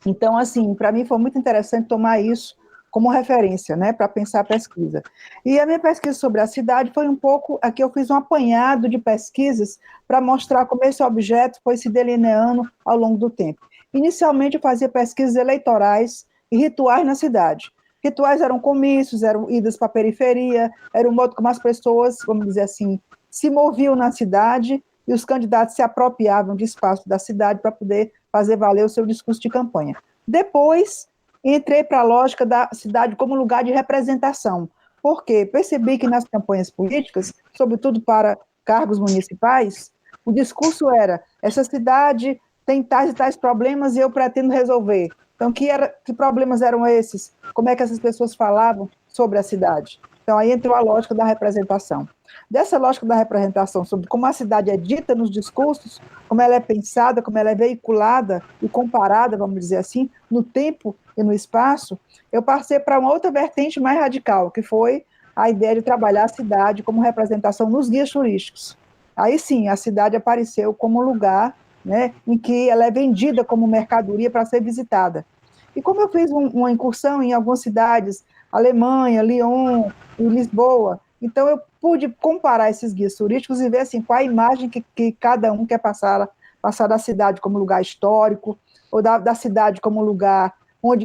Então, assim, para mim foi muito interessante tomar isso como referência, né, para pensar a pesquisa. E a minha pesquisa sobre a cidade foi um pouco, aqui eu fiz um apanhado de pesquisas para mostrar como esse objeto foi se delineando ao longo do tempo. Inicialmente eu fazia pesquisas eleitorais e rituais na cidade. Rituais eram comícios, eram idas para a periferia, era o modo como as pessoas, vamos dizer assim, se moviam na cidade e os candidatos se apropriavam de espaço da cidade para poder fazer valer o seu discurso de campanha. Depois, e entrei para a lógica da cidade como lugar de representação. Por quê? Percebi que nas campanhas políticas, sobretudo para cargos municipais, o discurso era: essa cidade tem tais e tais problemas e eu pretendo resolver. Então, que problemas eram esses? Como é que essas pessoas falavam sobre a cidade? Então, aí entrou a lógica da representação. Dessa lógica da representação, sobre como a cidade é dita nos discursos, como ela é pensada, como ela é veiculada e comparada, vamos dizer assim, no tempo e no espaço, eu passei para uma outra vertente mais radical, que foi a ideia de trabalhar a cidade como representação nos guias turísticos. Aí sim, a cidade apareceu como lugar, né, em que ela é vendida como mercadoria para ser visitada. E como eu fiz uma incursão em algumas cidades, Alemanha, Lyon e Lisboa, então eu pude comparar esses guias turísticos e ver assim, qual a imagem que cada um quer passar da cidade como lugar histórico, ou da cidade como lugar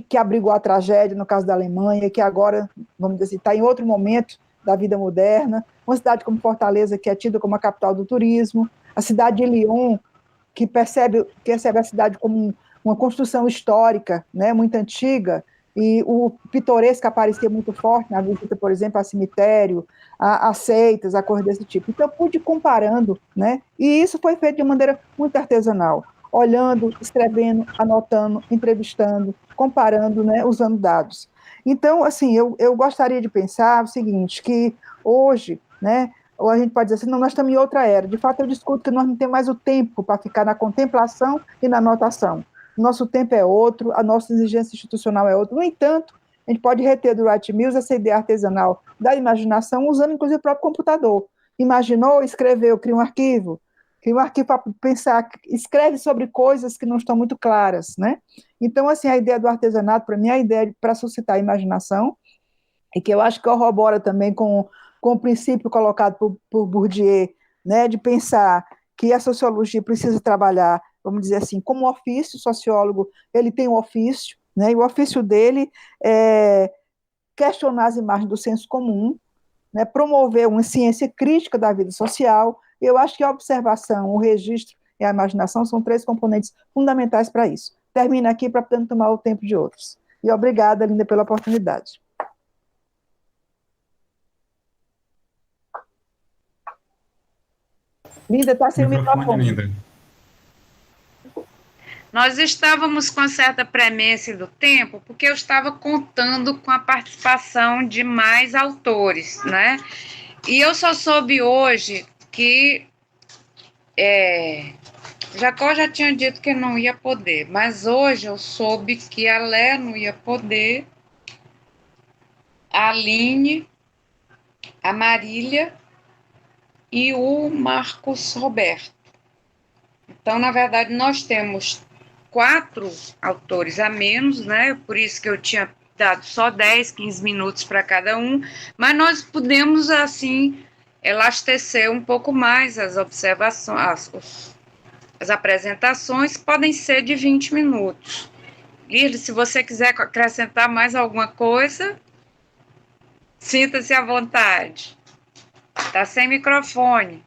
que abrigou a tragédia, no caso da Alemanha, que agora, vamos dizer assim, está em outro momento da vida moderna, uma cidade como Fortaleza, que é tida como a capital do turismo, a cidade de Lyon, que percebe a cidade como uma construção histórica, né, muito antiga, e o pitoresco aparecia muito forte na visita, por exemplo, a cemitério, a seitas, a coisas desse tipo. Então, eu pude ir comparando, né, e isso foi feito de maneira muito artesanal, olhando, escrevendo, anotando, entrevistando, comparando, né, usando dados. Então, assim, eu gostaria de pensar o seguinte, que hoje, né, ou a gente pode dizer assim, não, nós estamos em outra era. De fato, eu discuto que nós não temos mais o tempo para ficar na contemplação e na anotação. Nosso tempo é outro, a nossa exigência institucional é outra. No entanto, a gente pode reter do Wright Mills essa ideia artesanal da imaginação, usando inclusive o próprio computador. Imaginou, escreveu, cria um arquivo para pensar, escreve sobre coisas que não estão muito claras, né? Então, assim, a ideia do artesanato, para mim, é a ideia para suscitar a imaginação, e que eu acho que corrobora também com o princípio colocado por Bourdieu, né, de pensar que a sociologia precisa trabalhar, vamos dizer assim, como ofício. O sociólogo, ele tem um ofício, né, e o ofício dele é questionar as imagens do senso comum, né, promover uma ciência crítica da vida social. Eu acho que a observação, o registro e a imaginação são três componentes fundamentais para isso. Termino aqui para poder tomar o tempo de outros. E obrigada, Linda, pela oportunidade. Linda, está sem o microfone. Linda. Nós estávamos com certa premência do tempo, porque eu estava contando com a participação de mais autores, né? E eu só soube hoje que Jacó já tinha dito que não ia poder, mas hoje eu soube que a Lé não ia poder, a Aline, a Marília e o Marcos Roberto. Então, na verdade, nós temos 4 autores a menos, né? Por isso que eu tinha dado só 10, 15 minutos para cada um, mas nós podemos, assim, elastecer um pouco mais as observações, as apresentações podem ser de 20 minutos. Lili, se você quiser acrescentar mais alguma coisa, sinta-se à vontade. Está sem microfone.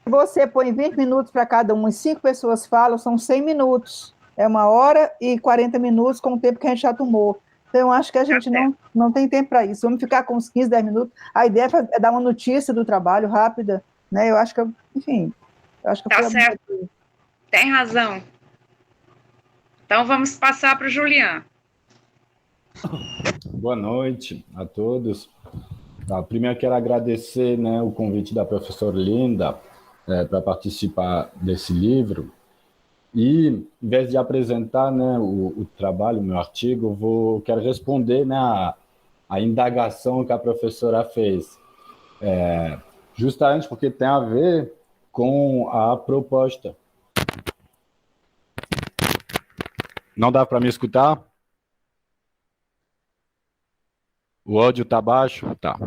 Você põe 20 minutos para cada um e 5 pessoas falam, são 100 minutos. É 1h40 com o tempo que a gente já tomou. Então, eu acho que a gente não tem tempo para isso. Vamos ficar com uns 15, 10 minutos. A ideia é dar uma notícia do trabalho rápida, né? Eu acho que, enfim, Tá certo. Tem razão. Então, vamos passar para o Julián. Boa noite a todos. Primeiro, quero agradecer, né, o convite da professora Linda para participar desse livro. E, em vez de apresentar, né, o trabalho, o meu artigo, quero responder, né, a indagação que a professora fez, justamente porque tem a ver com a proposta. Não dá para me escutar? O áudio está baixo? Tá.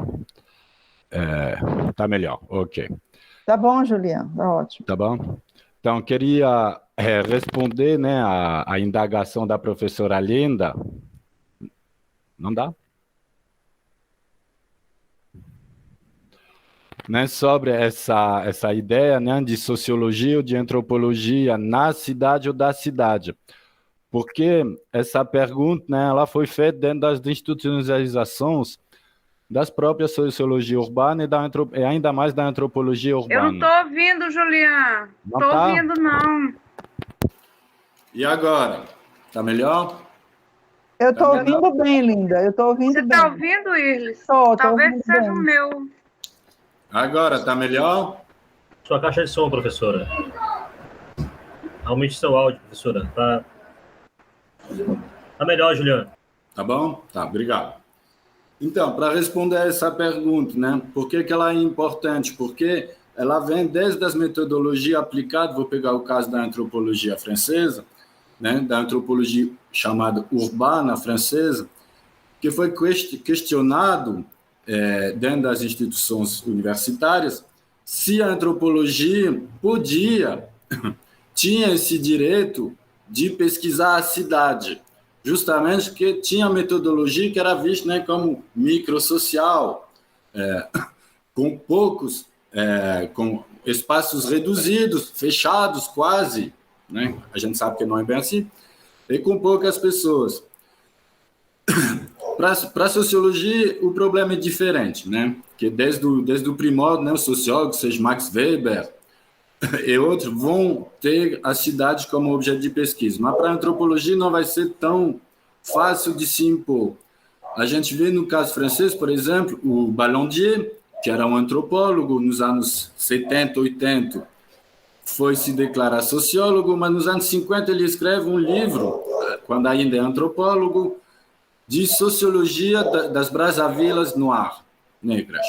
Tá melhor, ok. Tá bom, Juliana, tá ótimo. Tá bom? Então, queria responder, né, a indagação da professora Linda. Não dá? Né, sobre essa ideia, né, de sociologia ou de antropologia na cidade ou da cidade. porque essa pergunta, né, ela foi feita dentro das institucionalizações das próprias sociologia urbana e ainda mais da antropologia urbana. Eu não estou ouvindo, Julián. Não Estou tá? ouvindo, não. E agora? Tá melhor? Eu estou ouvindo bem, Linda. Eu estou ouvindo Você bem. está ouvindo, Irles? Tô Talvez ouvindo seja bem. o meu. Agora, tá melhor? Sua caixa de som, professora. Aumente seu áudio, professora. Tá melhor, Juliano. Tá bom? Tá, obrigado. Então, para responder a essa pergunta, né? Por que ela é importante? Porque ela vem desde as metodologias aplicadas, vou pegar o caso da antropologia francesa, né? Da antropologia chamada urbana francesa, que foi questionado dentro das instituições universitárias se a antropologia tinha esse direito de pesquisar a cidade, justamente porque tinha metodologia que era vista, né, como microsocial, com poucos, com espaços reduzidos, fechados quase, né? A gente sabe que não é bem assim, e com poucas pessoas. Para a sociologia, o problema é diferente, né? Que desde o primórdio, né, os sociólogos, seja Max Weber e outros, vão ter a cidade como objeto de pesquisa. Mas para a antropologia não vai ser tão fácil de se impor. A gente vê no caso francês, por exemplo, o Ballandier, que era um antropólogo nos anos 70, 80, foi se declarar sociólogo, mas nos anos 50 ele escreve um livro, quando ainda é antropólogo, de sociologia das Brazzaville Noires, negras.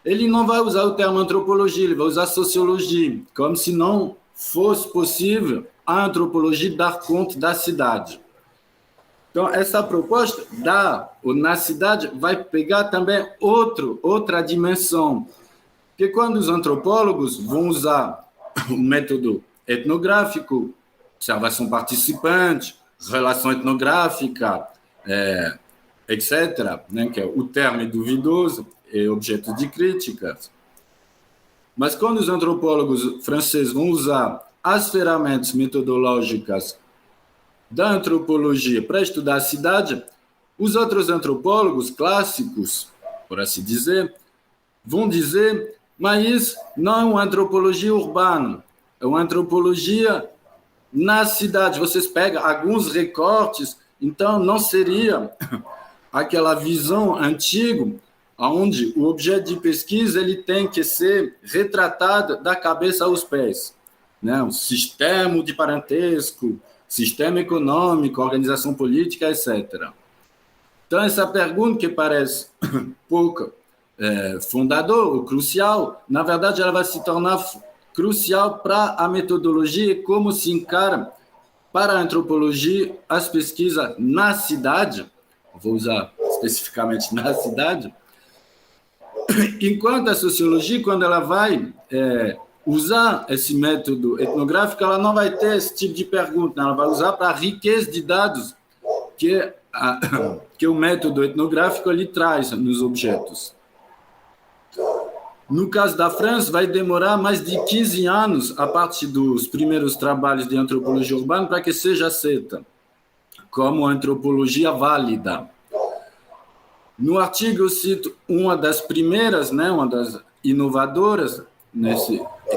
Ele não vai usar o termo antropologia, ele vai usar sociologia, como se não fosse possível a antropologia dar conta da cidade. Então, essa proposta na cidade vai pegar também outra dimensão, porque quando os antropólogos vão usar o método etnográfico, observação participante, relação etnográfica, etc., né, que é o termo duvidoso, é objeto de críticas. Mas quando os antropólogos franceses vão usar as ferramentas metodológicas da antropologia para estudar a cidade, os outros antropólogos clássicos, por assim dizer, vão dizer, mas isso não é uma antropologia urbana, é uma antropologia na cidade. Vocês pegam alguns recortes, então não seria aquela visão antiga onde o objeto de pesquisa ele tem que ser retratado da cabeça aos pés, né? O sistema de parentesco, sistema econômico, organização política, etc. Então, essa pergunta que parece pouco fundador ou crucial, na verdade, ela vai se tornar crucial para a metodologia e como se encara para a antropologia as pesquisas na cidade, vou usar especificamente na cidade, enquanto a sociologia, quando ela vai usar esse método etnográfico, ela não vai ter esse tipo de pergunta, ela vai usar para a riqueza de dados que o método etnográfico lhe traz nos objetos. No caso da França, vai demorar mais de 15 anos, a partir dos primeiros trabalhos de antropologia urbana, para que seja aceita como antropologia válida. No artigo eu cito uma das primeiras, né, uma das inovadoras,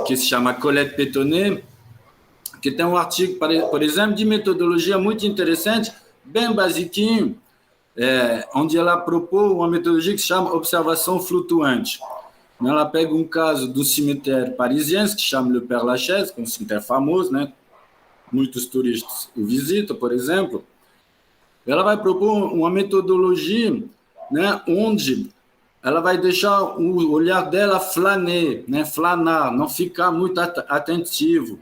que se chama Colette Pétonnet, que tem um artigo, por exemplo, de metodologia muito interessante, bem basiquinho, onde ela propôs uma metodologia que se chama observação flutuante. Ela pega um caso do cemitério parisiense, que se chama Le Père Lachaise, que é um cemitério famoso, né? Muitos turistas o visitam, por exemplo. Ela vai propor uma metodologia, né, onde ela vai deixar o olhar dela flaner, né, flanar, não ficar muito atentivo.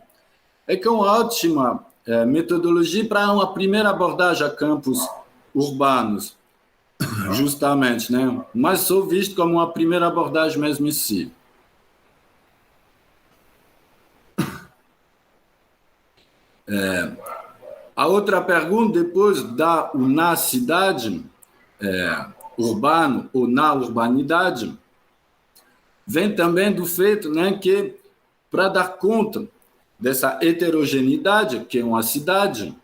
É que é uma ótima metodologia para uma primeira abordagem a campos urbanos, justamente, né? Mas sou visto como uma primeira abordagem mesmo em si. A outra pergunta, depois da na cidade, urbano ou na urbanidade, vem também do feito, né, que para dar conta dessa heterogeneidade, que é uma cidade,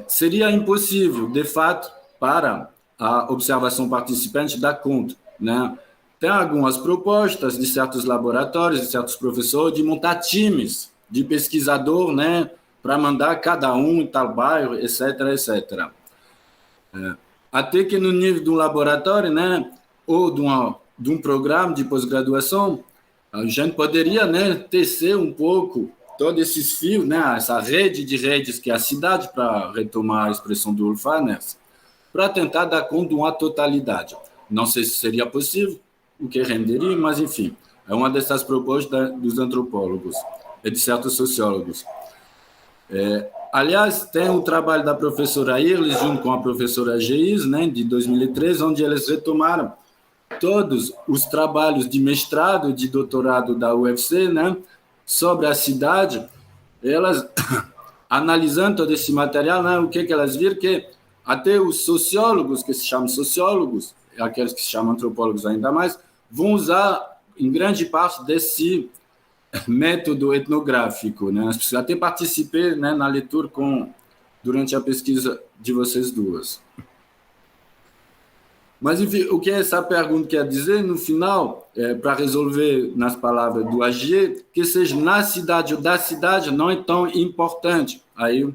seria impossível, de fato, para a observação participante dar conta, né? Tem algumas propostas de certos laboratórios, de certos professores, de montar times de pesquisador, né, para mandar cada um em tal bairro, etc., etc. Até que no nível de um laboratório, né, ou de um programa de pós-graduação, a gente poderia, né, tecer um pouco todos esses fios, né, essa rede de redes que é a cidade, para retomar a expressão do Ulf Ahners, para tentar dar conta de uma totalidade. Não sei se seria possível, o que renderia, mas, enfim, é uma dessas propostas dos antropólogos e de certos sociólogos. Aliás, tem o trabalho da professora Irles, junto com a professora Geis, né, de 2013, onde eles retomaram todos os trabalhos de mestrado, de doutorado da UFC, né, sobre a cidade. Elas, analisando todo esse material, né, o que elas viram? Que até os sociólogos, que se chamam sociólogos, aqueles que se chamam antropólogos ainda mais, vão usar, em grande parte, desse método etnográfico, né? Até participei, né, na leitura durante a pesquisa de vocês duas. Mas, enfim, o que essa pergunta quer dizer, no final, para resolver nas palavras do Agier, que seja na cidade ou da cidade não é tão importante. Aí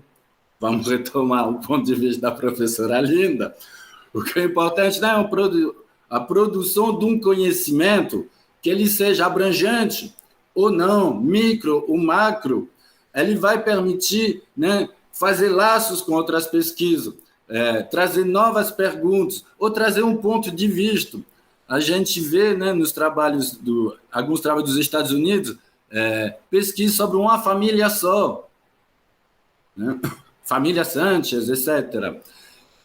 vamos retomar o ponto de vista da professora Linda. O que é importante, né, é a produção de um conhecimento que ele seja abrangente ou não, micro ou macro. Ele vai permitir, né, fazer laços com outras pesquisas, trazer novas perguntas ou trazer um ponto de vista. A gente vê, né, nos trabalhos alguns trabalhos dos Estados Unidos, pesquisa sobre uma família só, né? Família Sanchez, etc.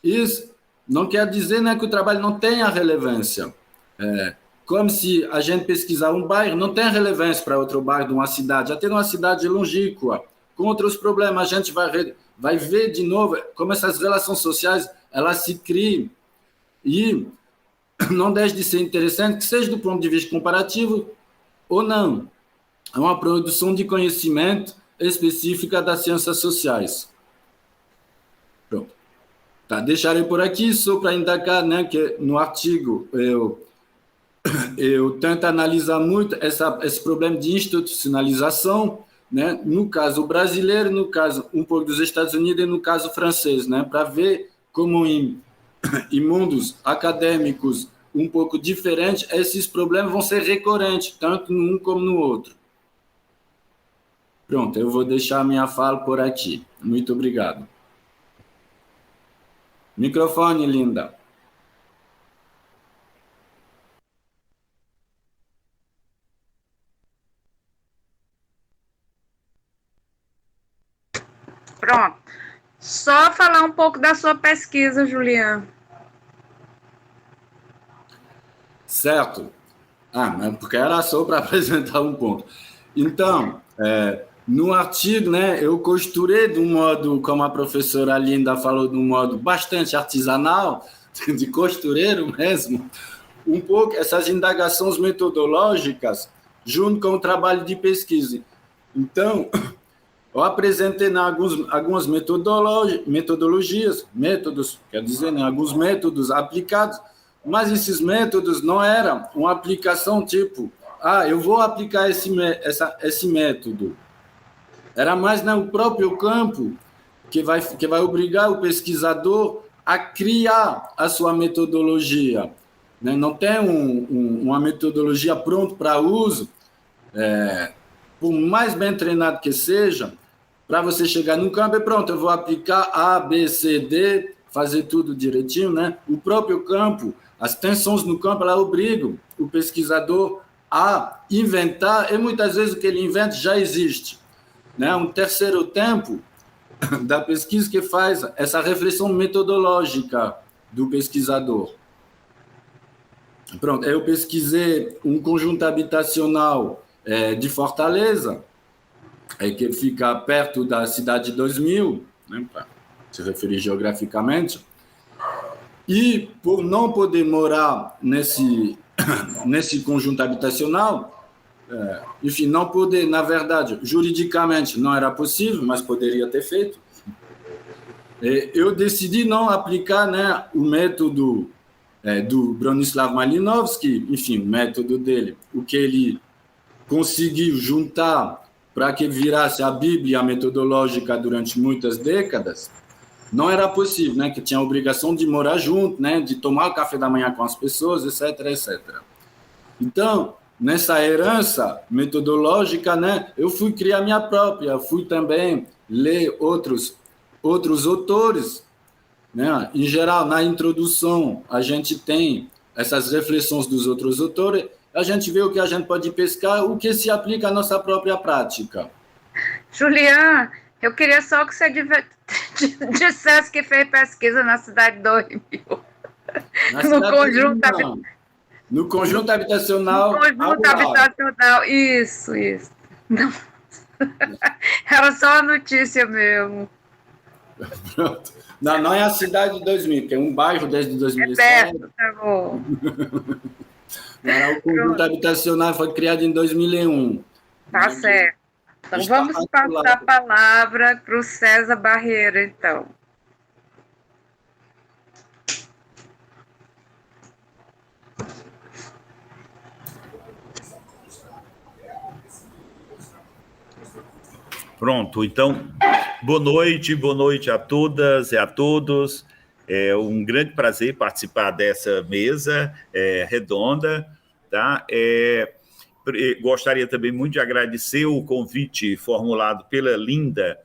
Isso não quer dizer, né, que o trabalho não tenha relevância. Como se a gente pesquisar um bairro, não tem relevância para outro bairro de uma cidade, até numa cidade longínqua, com outros problemas. A gente vai ver de novo como essas relações sociais elas se criam. E não deixa de ser interessante, que seja do ponto de vista comparativo ou não. É uma produção de conhecimento específica das ciências sociais. Pronto. Tá, deixarei por aqui, só para indicar, né, que no artigo eu tento analisar muito esse problema de institucionalização, né, no caso brasileiro, no caso um pouco dos Estados Unidos e no caso francês, né, para ver como em mundos acadêmicos um pouco diferentes, esses problemas vão ser recorrentes, tanto num como no outro. Pronto, eu vou deixar a minha fala por aqui. Muito obrigado. Microfone, Linda. Pronto. Só falar um pouco da sua pesquisa, Juliano. Certo. Mas porque era só para apresentar um ponto. Então, no artigo, né, eu costurei de um modo, como a professora Linda falou, de um modo bastante artesanal, de costureiro mesmo, um pouco essas indagações metodológicas junto com o trabalho de pesquisa. Então, eu apresentei algumas métodos, quer dizer, né, alguns métodos aplicados, mas esses métodos não eram uma aplicação tipo, eu vou aplicar esse método. Era mais, né, o próprio campo que vai obrigar o pesquisador a criar a sua metodologia. Né? Não tem uma metodologia pronta para uso, por mais bem treinado que seja, para você chegar no campo e pronto, eu vou aplicar A, B, C, D, fazer tudo direitinho, né? O próprio campo, as tensões no campo, ela obrigam o pesquisador a inventar, e muitas vezes o que ele inventa já existe. Né? Um terceiro tempo da pesquisa que faz essa reflexão metodológica do pesquisador. Pronto, eu pesquisei um conjunto habitacional de Fortaleza, que fica perto da cidade de 2000, né, para se referir geograficamente, e por não poder morar nesse conjunto habitacional, enfim, não poder, na verdade, juridicamente não era possível, mas poderia ter feito, eu decidi não aplicar, né, o método do Bronislaw Malinowski, enfim, o método dele, o que ele conseguiu juntar para que virasse a Bíblia metodológica durante muitas décadas, não era possível, né, que tinha a obrigação de morar junto, né, de tomar o café da manhã com as pessoas, etc, etc. Então, nessa herança metodológica, né, eu fui criar minha própria, fui também ler outros autores, né? Em geral, na introdução, a gente tem essas reflexões dos outros autores, a gente vê o que a gente pode pescar, o que se aplica à nossa própria prática. Julian, eu queria só que você dissesse que fez pesquisa na Cidade 2000. No conjunto habitacional. No conjunto habitacional, isso. Não. Era só a notícia mesmo. Pronto. Não é a Cidade 2000, porque é um bairro desde 2007. É perto, tá bom. O conjunto habitacional foi criado em 2001. Tá certo. Então, vamos passar a palavra para o César Barreira, então. Pronto, então, boa noite a todas e a todos. É um grande prazer participar dessa mesa redonda, tá? Gostaria também muito de agradecer o convite formulado pela Linda,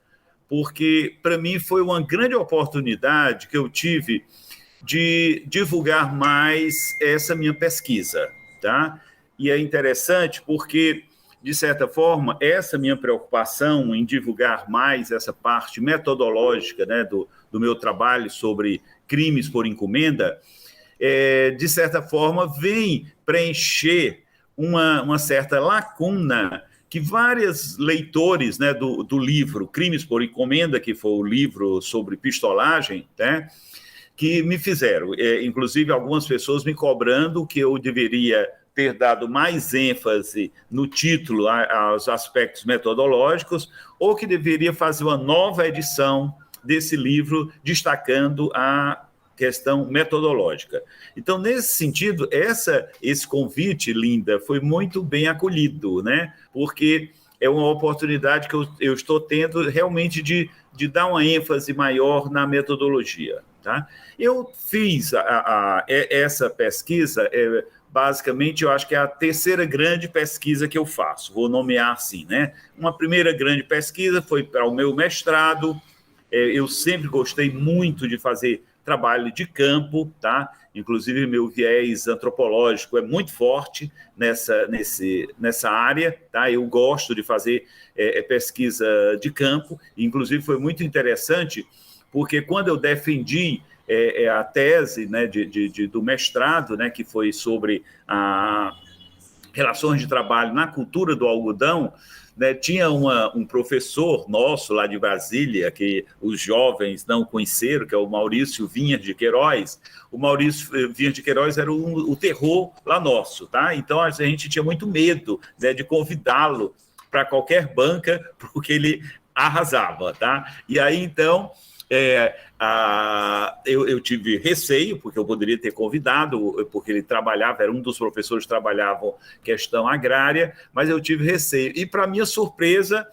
porque para mim foi uma grande oportunidade que eu tive de divulgar mais essa minha pesquisa, tá? E é interessante porque, de certa forma, essa minha preocupação em divulgar mais essa parte metodológica, né, do meu trabalho sobre crimes por encomenda, de certa forma, vem preencher uma certa lacuna que vários leitores, né, do livro Crimes por Encomenda, que foi o livro sobre pistolagem, né, que me fizeram. Inclusive, algumas pessoas me cobrando que eu deveria ter dado mais ênfase no título aos aspectos metodológicos, ou que deveria fazer uma nova edição desse livro destacando a questão metodológica. Então, nesse sentido, esse convite, Linda, foi muito bem acolhido, né? Porque é uma oportunidade que eu estou tendo realmente de dar uma ênfase maior na metodologia, tá? Eu fiz essa pesquisa, basicamente, eu acho que é a terceira grande pesquisa que eu faço, vou nomear assim, né? Uma primeira grande pesquisa foi para o meu mestrado. Eu sempre gostei muito de fazer trabalho de campo, tá? Inclusive, meu viés antropológico é muito forte nessa área, tá? Eu gosto de fazer pesquisa de campo, inclusive foi muito interessante, porque quando eu defendi a tese, né, do mestrado, né, que foi sobre relações de trabalho na cultura do algodão, né, tinha um professor nosso lá de Brasília, que os jovens não conheceram, que é o Maurício Vinhas de Queiroz. O Maurício Vinhas de Queiroz era o terror lá nosso, tá? Então a gente tinha muito medo, né, de convidá-lo para qualquer banca, porque ele arrasava, tá? E aí, então, eu tive receio, porque eu poderia ter convidado, porque ele trabalhava, era um dos professores que trabalhavam questão agrária, mas eu tive receio. E, para minha surpresa,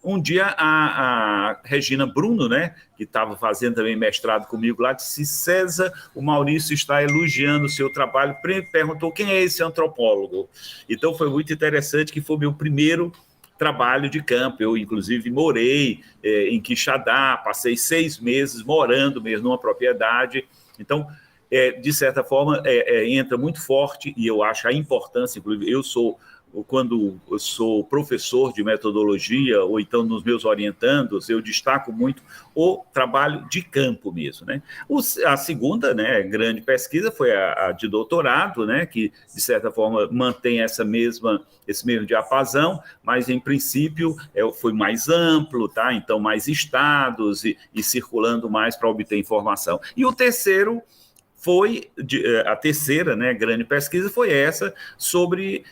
um dia a Regina Bruno, né, que estava fazendo também mestrado comigo lá, disse: César, o Maurício está elogiando o seu trabalho, perguntou quem é esse antropólogo. Então, foi muito interessante, que foi meu primeiro trabalho de campo. Eu, inclusive, morei em Quixadá, passei 6 meses morando mesmo numa propriedade. Então, de certa forma, entra muito forte, e eu acho a importância, inclusive, quando eu sou professor de metodologia, ou então nos meus orientandos, eu destaco muito o trabalho de campo mesmo, né? A segunda, né, grande pesquisa foi a de doutorado, né, que, de certa forma, mantém esse mesmo diapasão, mas, em princípio, foi mais amplo, tá? Então, mais estados e circulando mais para obter informação. E o terceiro a terceira, né, grande pesquisa foi essa sobre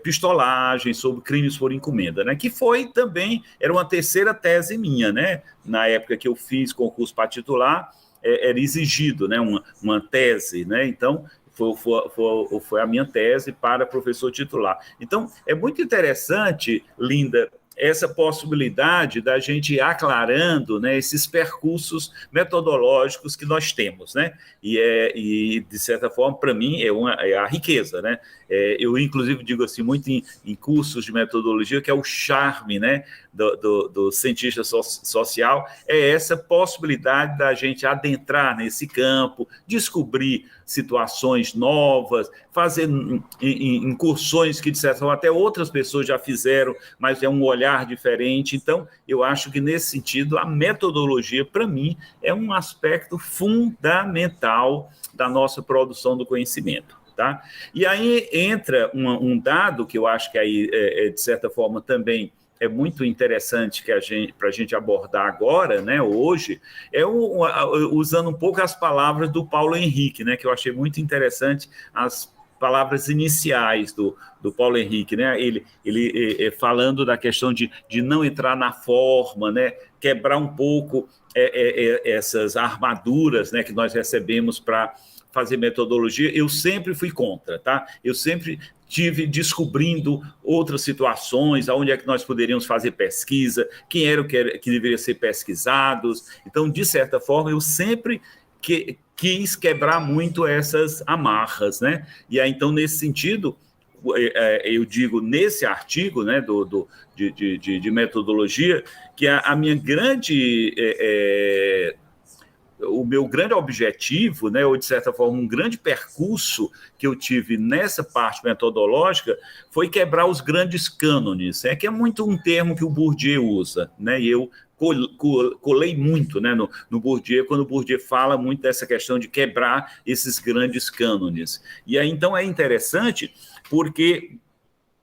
pistolagem, sobre crimes por encomenda, né, que foi também, era uma terceira tese minha, né, na época que eu fiz concurso para titular, era exigido, né, uma tese, né, então foi a minha tese para professor titular. Então, é muito interessante, Linda, essa possibilidade da gente ir aclarando, né, esses percursos metodológicos que nós temos, né? E de certa forma, para mim, é a riqueza, né? Eu, inclusive, digo assim, muito em cursos de metodologia, que é o charme, né, do cientista social, é essa possibilidade da gente adentrar nesse campo, descobrir situações novas, fazer incursões que, de certa forma, até outras pessoas já fizeram, mas é um olhar diferente. Então, eu acho que, nesse sentido, a metodologia, para mim, é um aspecto fundamental da nossa produção do conhecimento. Tá? E aí entra um dado que eu acho que aí, de certa forma, também é muito interessante para a gente abordar agora, né, hoje, usando um pouco as palavras do Paulo Henrique, né, que eu achei muito interessante, as palavras iniciais do Paulo Henrique, né, ele falando da questão de não entrar na forma, né, quebrar um pouco essas armaduras, né, que nós recebemos para fazer metodologia. Eu sempre fui contra, tá? Eu sempre tive descobrindo outras situações, aonde é que nós poderíamos fazer pesquisa, quem era o que deveria ser pesquisados. Então, de certa forma, eu sempre quis quebrar muito essas amarras, né? E aí, então, nesse sentido, eu digo nesse artigo, né, de metodologia, que a minha grande... o meu grande objetivo, né, ou de certa forma um grande percurso que eu tive nessa parte metodológica foi quebrar os grandes cânones, que é muito um termo que o Bourdieu usa, né, e eu colei muito, né, no Bourdieu, quando o Bourdieu fala muito dessa questão de quebrar esses grandes cânones. E aí, então, é interessante porque...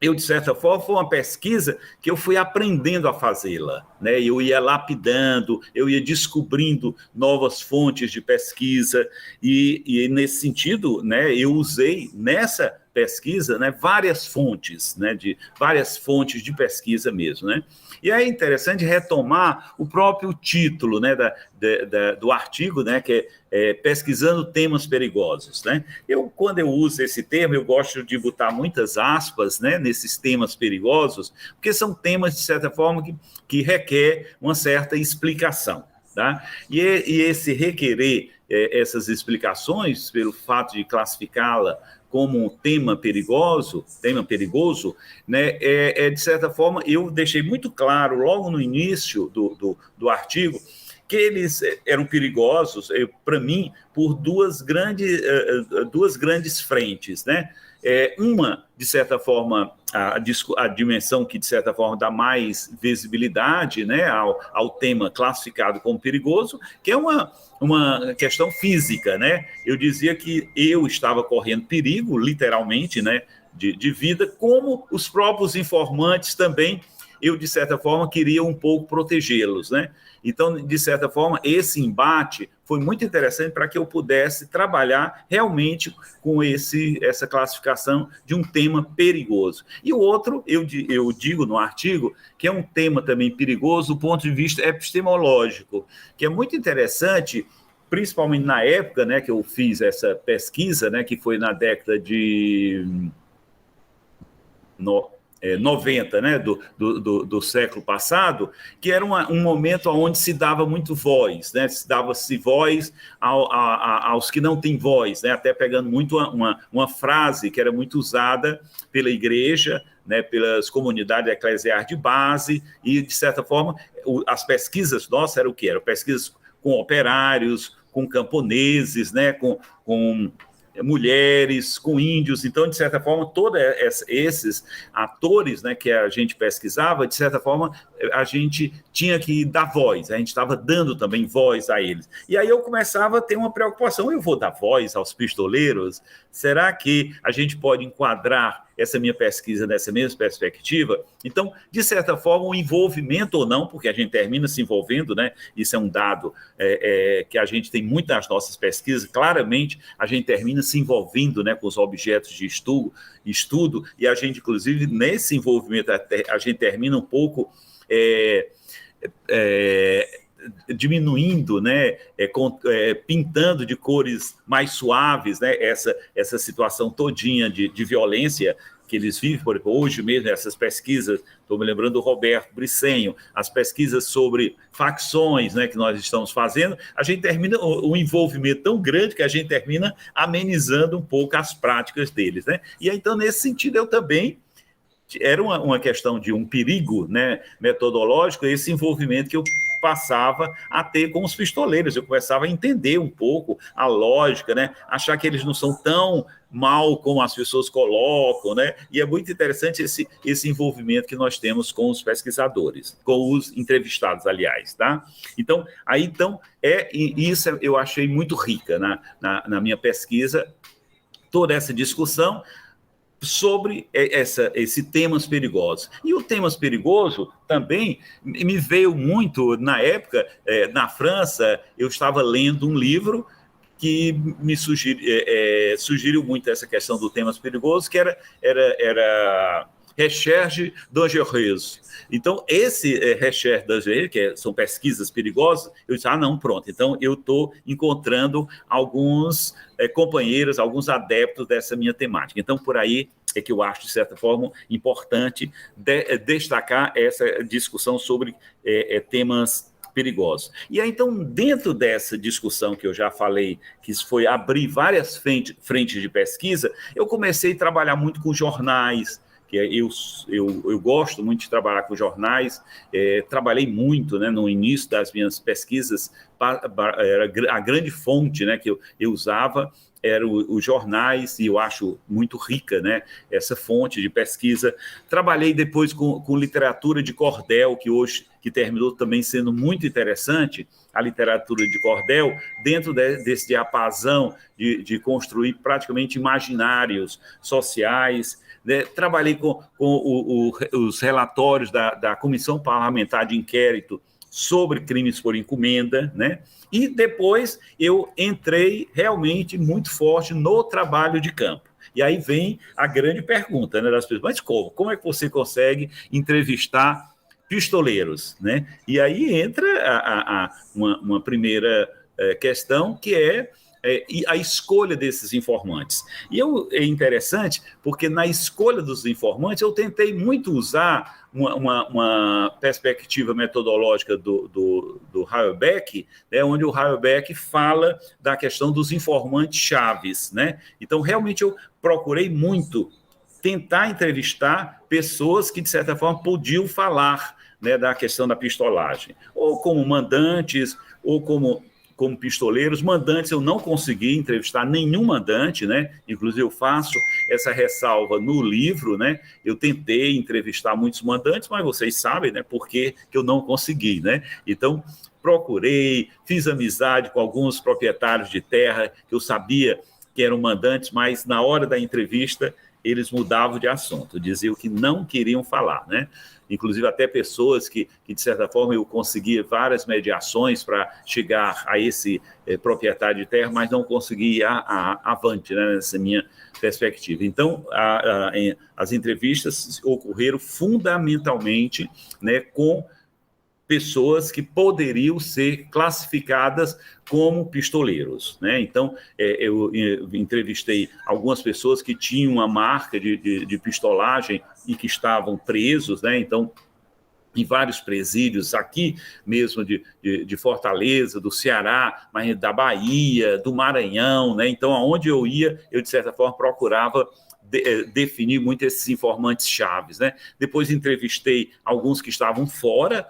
eu, de certa forma, foi uma pesquisa que eu fui aprendendo a fazê-la, né? Eu ia lapidando, eu ia descobrindo novas fontes de pesquisa e nesse sentido, né, eu usei nessa pesquisa, né, várias fontes de pesquisa mesmo, né? E é interessante retomar o próprio título, né, do artigo, né, que é pesquisando temas perigosos, né? Quando eu uso esse termo, eu gosto de botar muitas aspas, né, nesses temas perigosos, porque são temas, de certa forma, que requer uma certa explicação, tá? E esse requerer essas explicações, pelo fato de classificá-la como um tema perigoso, né, de certa forma, eu deixei muito claro, logo no início do artigo, que eles eram perigosos, para mim, por duas grandes frentes, né? Uma, de certa forma, a dimensão que, de certa forma, dá mais visibilidade, né, ao tema classificado como perigoso, que é uma questão física, né? Eu dizia que eu estava correndo perigo, literalmente, né, de vida, como os próprios informantes também, eu, de certa forma, queria um pouco protegê-los, né? Então, de certa forma, esse embate foi muito interessante para que eu pudesse trabalhar realmente com essa classificação de um tema perigoso. E o outro, eu digo no artigo, que é um tema também perigoso do ponto de vista epistemológico, que é muito interessante, principalmente na época, né, que eu fiz essa pesquisa, né, que foi na década de 90, né, do século passado, que era um momento onde se dava muito voz, né, se dava-se voz aos que não têm voz, né, até pegando muito uma frase que era muito usada pela igreja, né, pelas comunidades eclesiais de base, e, de certa forma, as pesquisas nossas eram o quê? Eram pesquisas com operários, com camponeses, né, com mulheres, com índios. Então, de certa forma, todos esses atores, né, que a gente pesquisava, de certa forma, a gente tinha que dar voz, a gente estava dando também voz a eles. E aí eu começava a ter uma preocupação, eu vou dar voz aos pistoleiros? Será que a gente pode enquadrar essa minha pesquisa nessa mesma perspectiva? Então, de certa forma, o envolvimento ou não, porque a gente termina se envolvendo, né? Isso é um dado que a gente tem muito nas nossas pesquisas, claramente a gente termina se envolvendo, né, com os objetos de estudo, e a gente, inclusive, nesse envolvimento, a gente termina um pouco diminuindo, né, pintando de cores mais suaves, né, essa situação todinha de violência que eles vivem. Por exemplo, hoje mesmo, essas pesquisas, estou me lembrando do Roberto Bricenho, as pesquisas sobre facções, né, que nós estamos fazendo, a gente termina um envolvimento tão grande que a gente termina amenizando um pouco as práticas deles, né? E aí, então, nesse sentido, eu também era uma questão de um perigo, né, metodológico, esse envolvimento que eu passava a ter com os pistoleiros. Eu começava a entender um pouco a lógica, né, achar que eles não são tão mal como as pessoas colocam, né? E é muito interessante esse envolvimento que nós temos com os pesquisadores, com os entrevistados, aliás, tá? Então, isso eu achei muito rica na minha pesquisa, toda essa discussão sobre esse temas perigosos. E o temas perigoso também me veio muito, na época, na França, eu estava lendo um livro que me sugeriu muito essa questão do temas perigosos, que era Recherche dangereuse. Então, esse recherche dangereuse, que são pesquisas perigosas, eu disse, não, pronto, então eu estou encontrando alguns companheiros, alguns adeptos dessa minha temática. Então, por aí é que eu acho, de certa forma, importante destacar essa discussão sobre temas perigosos. E aí, então, dentro dessa discussão que eu já falei, que foi abrir várias frentes de pesquisa, eu comecei a trabalhar muito com jornais, que eu gosto muito de trabalhar com jornais, trabalhei muito, né, no início das minhas pesquisas, era a grande fonte, né, que eu usava, eram os jornais, e eu acho muito rica, né, essa fonte de pesquisa. Trabalhei depois com literatura de cordel, que terminou também sendo muito interessante, a literatura de cordel, dentro desse diapasão de construir praticamente imaginários sociais, né? Trabalhei com os relatórios da Comissão Parlamentar de Inquérito sobre crimes por encomenda, né? E depois eu entrei realmente muito forte no trabalho de campo. E aí vem a grande pergunta, né, das pessoas, mas como é que você consegue entrevistar pistoleiros, né? E aí entra uma primeira questão, que é a escolha desses informantes. E é interessante, porque na escolha dos informantes eu tentei muito usar uma perspectiva metodológica do Heuerbeck, né, onde o Heuerbeck fala da questão dos informantes chaves, né? Então, realmente, eu procurei muito tentar entrevistar pessoas que, de certa forma, podiam falar, né, da questão da pistolagem, ou como mandantes, ou como pistoleiros. Mandantes, eu não consegui entrevistar nenhum mandante, né? Inclusive, eu faço essa ressalva no livro, né? Eu tentei entrevistar muitos mandantes, mas vocês sabem, né, por que eu não consegui, né? Então, procurei, fiz amizade com alguns proprietários de terra que eu sabia que eram mandantes, mas na hora da entrevista eles mudavam de assunto, diziam que não queriam falar, né? Inclusive até pessoas que, de certa forma, eu conseguia várias mediações para chegar a esse proprietário de terra, mas não conseguia ir avante, né, nessa minha perspectiva. Então, as entrevistas ocorreram fundamentalmente, né, com pessoas que poderiam ser classificadas como pistoleiros, né? Então, eu entrevistei algumas pessoas que tinham uma marca de pistolagem e que estavam presos, né? Então, em vários presídios aqui mesmo de Fortaleza, do Ceará, mas da Bahia, do Maranhão, né? Então, aonde eu ia, eu, de certa forma, procurava definir muito esses informantes chaves, né? Depois entrevistei alguns que estavam fora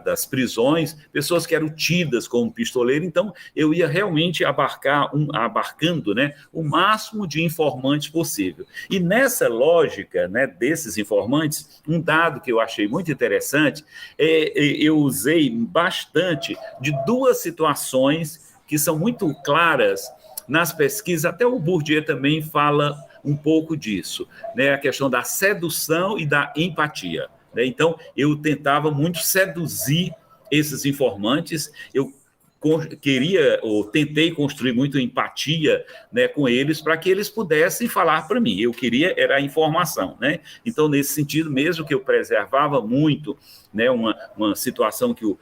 das prisões, pessoas que eram tidas como pistoleiro, então eu ia realmente abarcando, né, o máximo de informantes possível. E nessa lógica, né, desses informantes, um dado que eu achei muito interessante, eu usei bastante de duas situações que são muito claras nas pesquisas, até o Bourdieu também fala um pouco disso, né? A questão da sedução e da empatia, né? Então, eu tentava muito seduzir esses informantes, eu queria, ou tentei construir muito empatia, né, com eles, para que eles pudessem falar para mim. Eu queria era a informação, né? Então, nesse sentido, mesmo que eu preservava muito, né, uma situação que o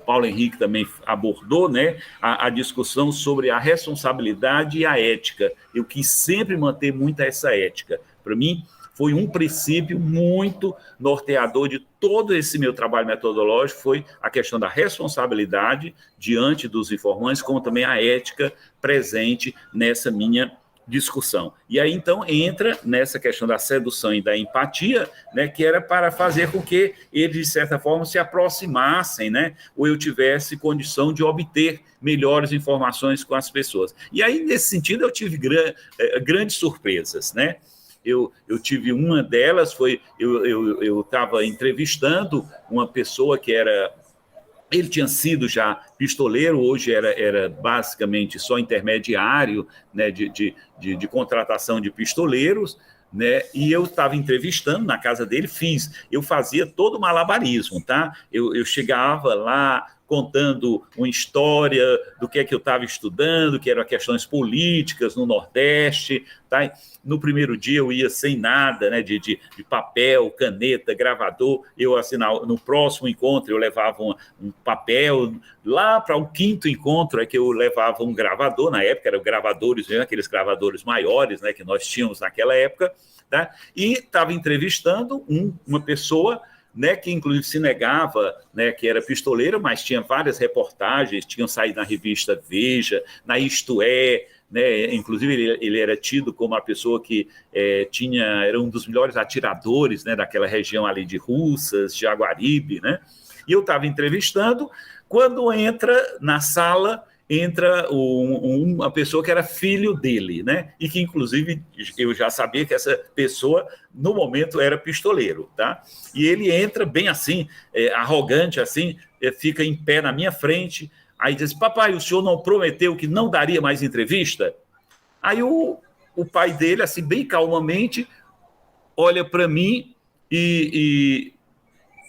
Paulo Henrique também abordou, né, a discussão sobre a responsabilidade e a ética. Eu quis sempre manter muito essa ética. Para mim, foi um princípio muito norteador de todo esse meu trabalho metodológico, foi a questão da responsabilidade diante dos informantes, como também a ética presente nessa minha discussão. E aí, então, entra nessa questão da sedução e da empatia, né, que era para fazer com que eles, de certa forma, se aproximassem, né, ou eu tivesse condição de obter melhores informações com as pessoas. E aí, nesse sentido, eu tive grandes surpresas, né? Eu tive uma delas, eu estava entrevistando uma pessoa que era... Ele tinha sido já pistoleiro, hoje era basicamente só intermediário, né, de contratação de pistoleiros, né, e eu estava entrevistando na casa dele, eu fazia todo o malabarismo, tá? Eu chegava lá contando uma história do que é que eu estava estudando, que eram questões políticas no Nordeste, tá? No primeiro dia eu ia sem nada, né, de papel, caneta, gravador. Eu, assim, no próximo encontro eu levava um papel. Lá para o quinto encontro é que eu levava um gravador. Na época eram gravadores, né, aqueles gravadores maiores, né, que nós tínhamos naquela época, tá? E estava entrevistando uma pessoa, né, que inclusive se negava, né, que era pistoleiro, mas tinha várias reportagens, tinham saído na revista Veja, na Isto É, né, inclusive ele era tido como a pessoa que era um dos melhores atiradores, né, daquela região ali de Russas, Jaguaribe, né? E eu estava entrevistando, quando entra na sala, entra uma pessoa que era filho dele, né? E que, inclusive, eu já sabia que essa pessoa, no momento, era pistoleiro, tá? E ele entra bem assim, arrogante assim, fica em pé na minha frente, aí diz: papai, o senhor não prometeu que não daria mais entrevista? Aí o pai dele, assim, bem calmamente, olha para mim e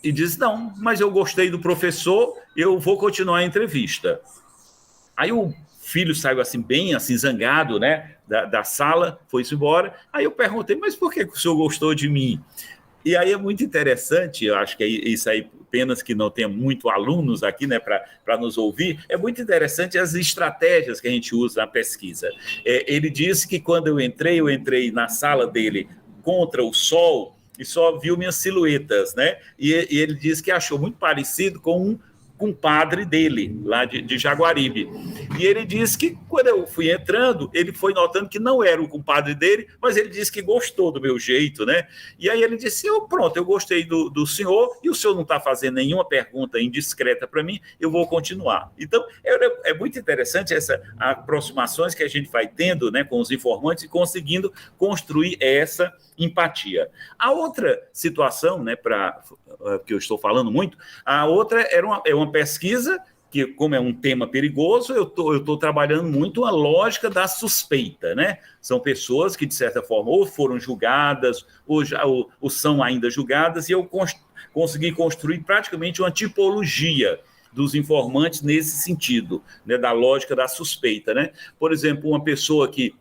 diz: não, mas eu gostei do professor, eu vou continuar a entrevista. Aí o filho saiu assim, bem assim, zangado, né, da sala, foi-se embora. Aí eu perguntei: mas por que o senhor gostou de mim? E aí é muito interessante, eu acho que isso aí, apenas que não tenha muito alunos aqui, né, para nos ouvir, é muito interessante as estratégias que a gente usa na pesquisa. Ele disse que quando eu entrei na sala dele contra o sol e só viu minhas silhuetas, né? E ele disse que achou muito parecido com um compadre dele, lá de Jaguaribe. E ele disse que, quando eu fui entrando, ele foi notando que não era o compadre dele, mas ele disse que gostou do meu jeito, né? E aí ele disse: pronto, eu gostei do senhor, e o senhor não está fazendo nenhuma pergunta indiscreta para mim, eu vou continuar. Então, é muito interessante essas aproximações que a gente vai tendo, né, com os informantes e conseguindo construir essa empatia. A outra situação, né, que eu estou falando muito, a outra é uma pesquisa que, como é um tema perigoso, eu estou trabalhando muito a lógica da suspeita, né? São pessoas que, de certa forma, ou foram julgadas, ou são ainda julgadas, e eu consegui construir praticamente uma tipologia dos informantes nesse sentido, né, da lógica da suspeita, né? Por exemplo, uma pessoa que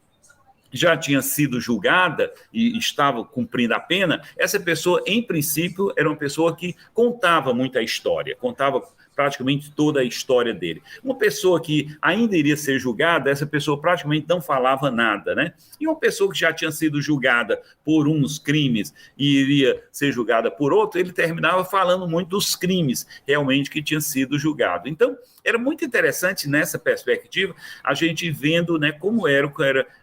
já tinha sido julgada e estava cumprindo a pena, essa pessoa, em princípio, era uma pessoa que contava muita história, contava praticamente toda a história dele. Uma pessoa que ainda iria ser julgada, essa pessoa praticamente não falava nada, né? E uma pessoa que já tinha sido julgada por uns crimes e iria ser julgada por outro, ele terminava falando muito dos crimes realmente que tinha sido julgado. Então, era muito interessante nessa perspectiva a gente vendo, né, como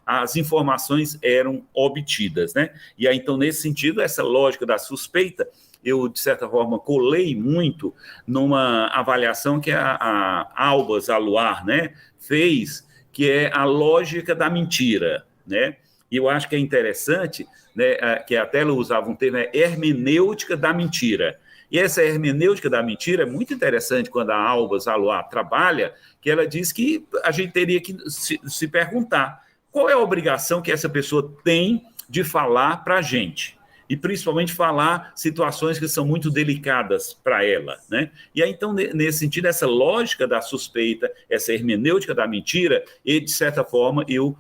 as informações eram obtidas, né? E aí, então, nesse sentido, essa lógica da suspeita, eu, de certa forma, colei muito numa avaliação que a Alba Zaluar, né, fez, que é a lógica da mentira, né? E eu acho que é interessante, né, que até ela usava um termo, hermenêutica da mentira. E essa hermenêutica da mentira é muito interessante quando a Alba Zaluar trabalha, que ela diz que a gente teria que se perguntar qual é a obrigação que essa pessoa tem de falar para a gente. E principalmente falar situações que são muito delicadas para ela, né? E aí, então, nesse sentido, essa lógica da suspeita, essa hermenêutica da mentira, e, de certa forma, eu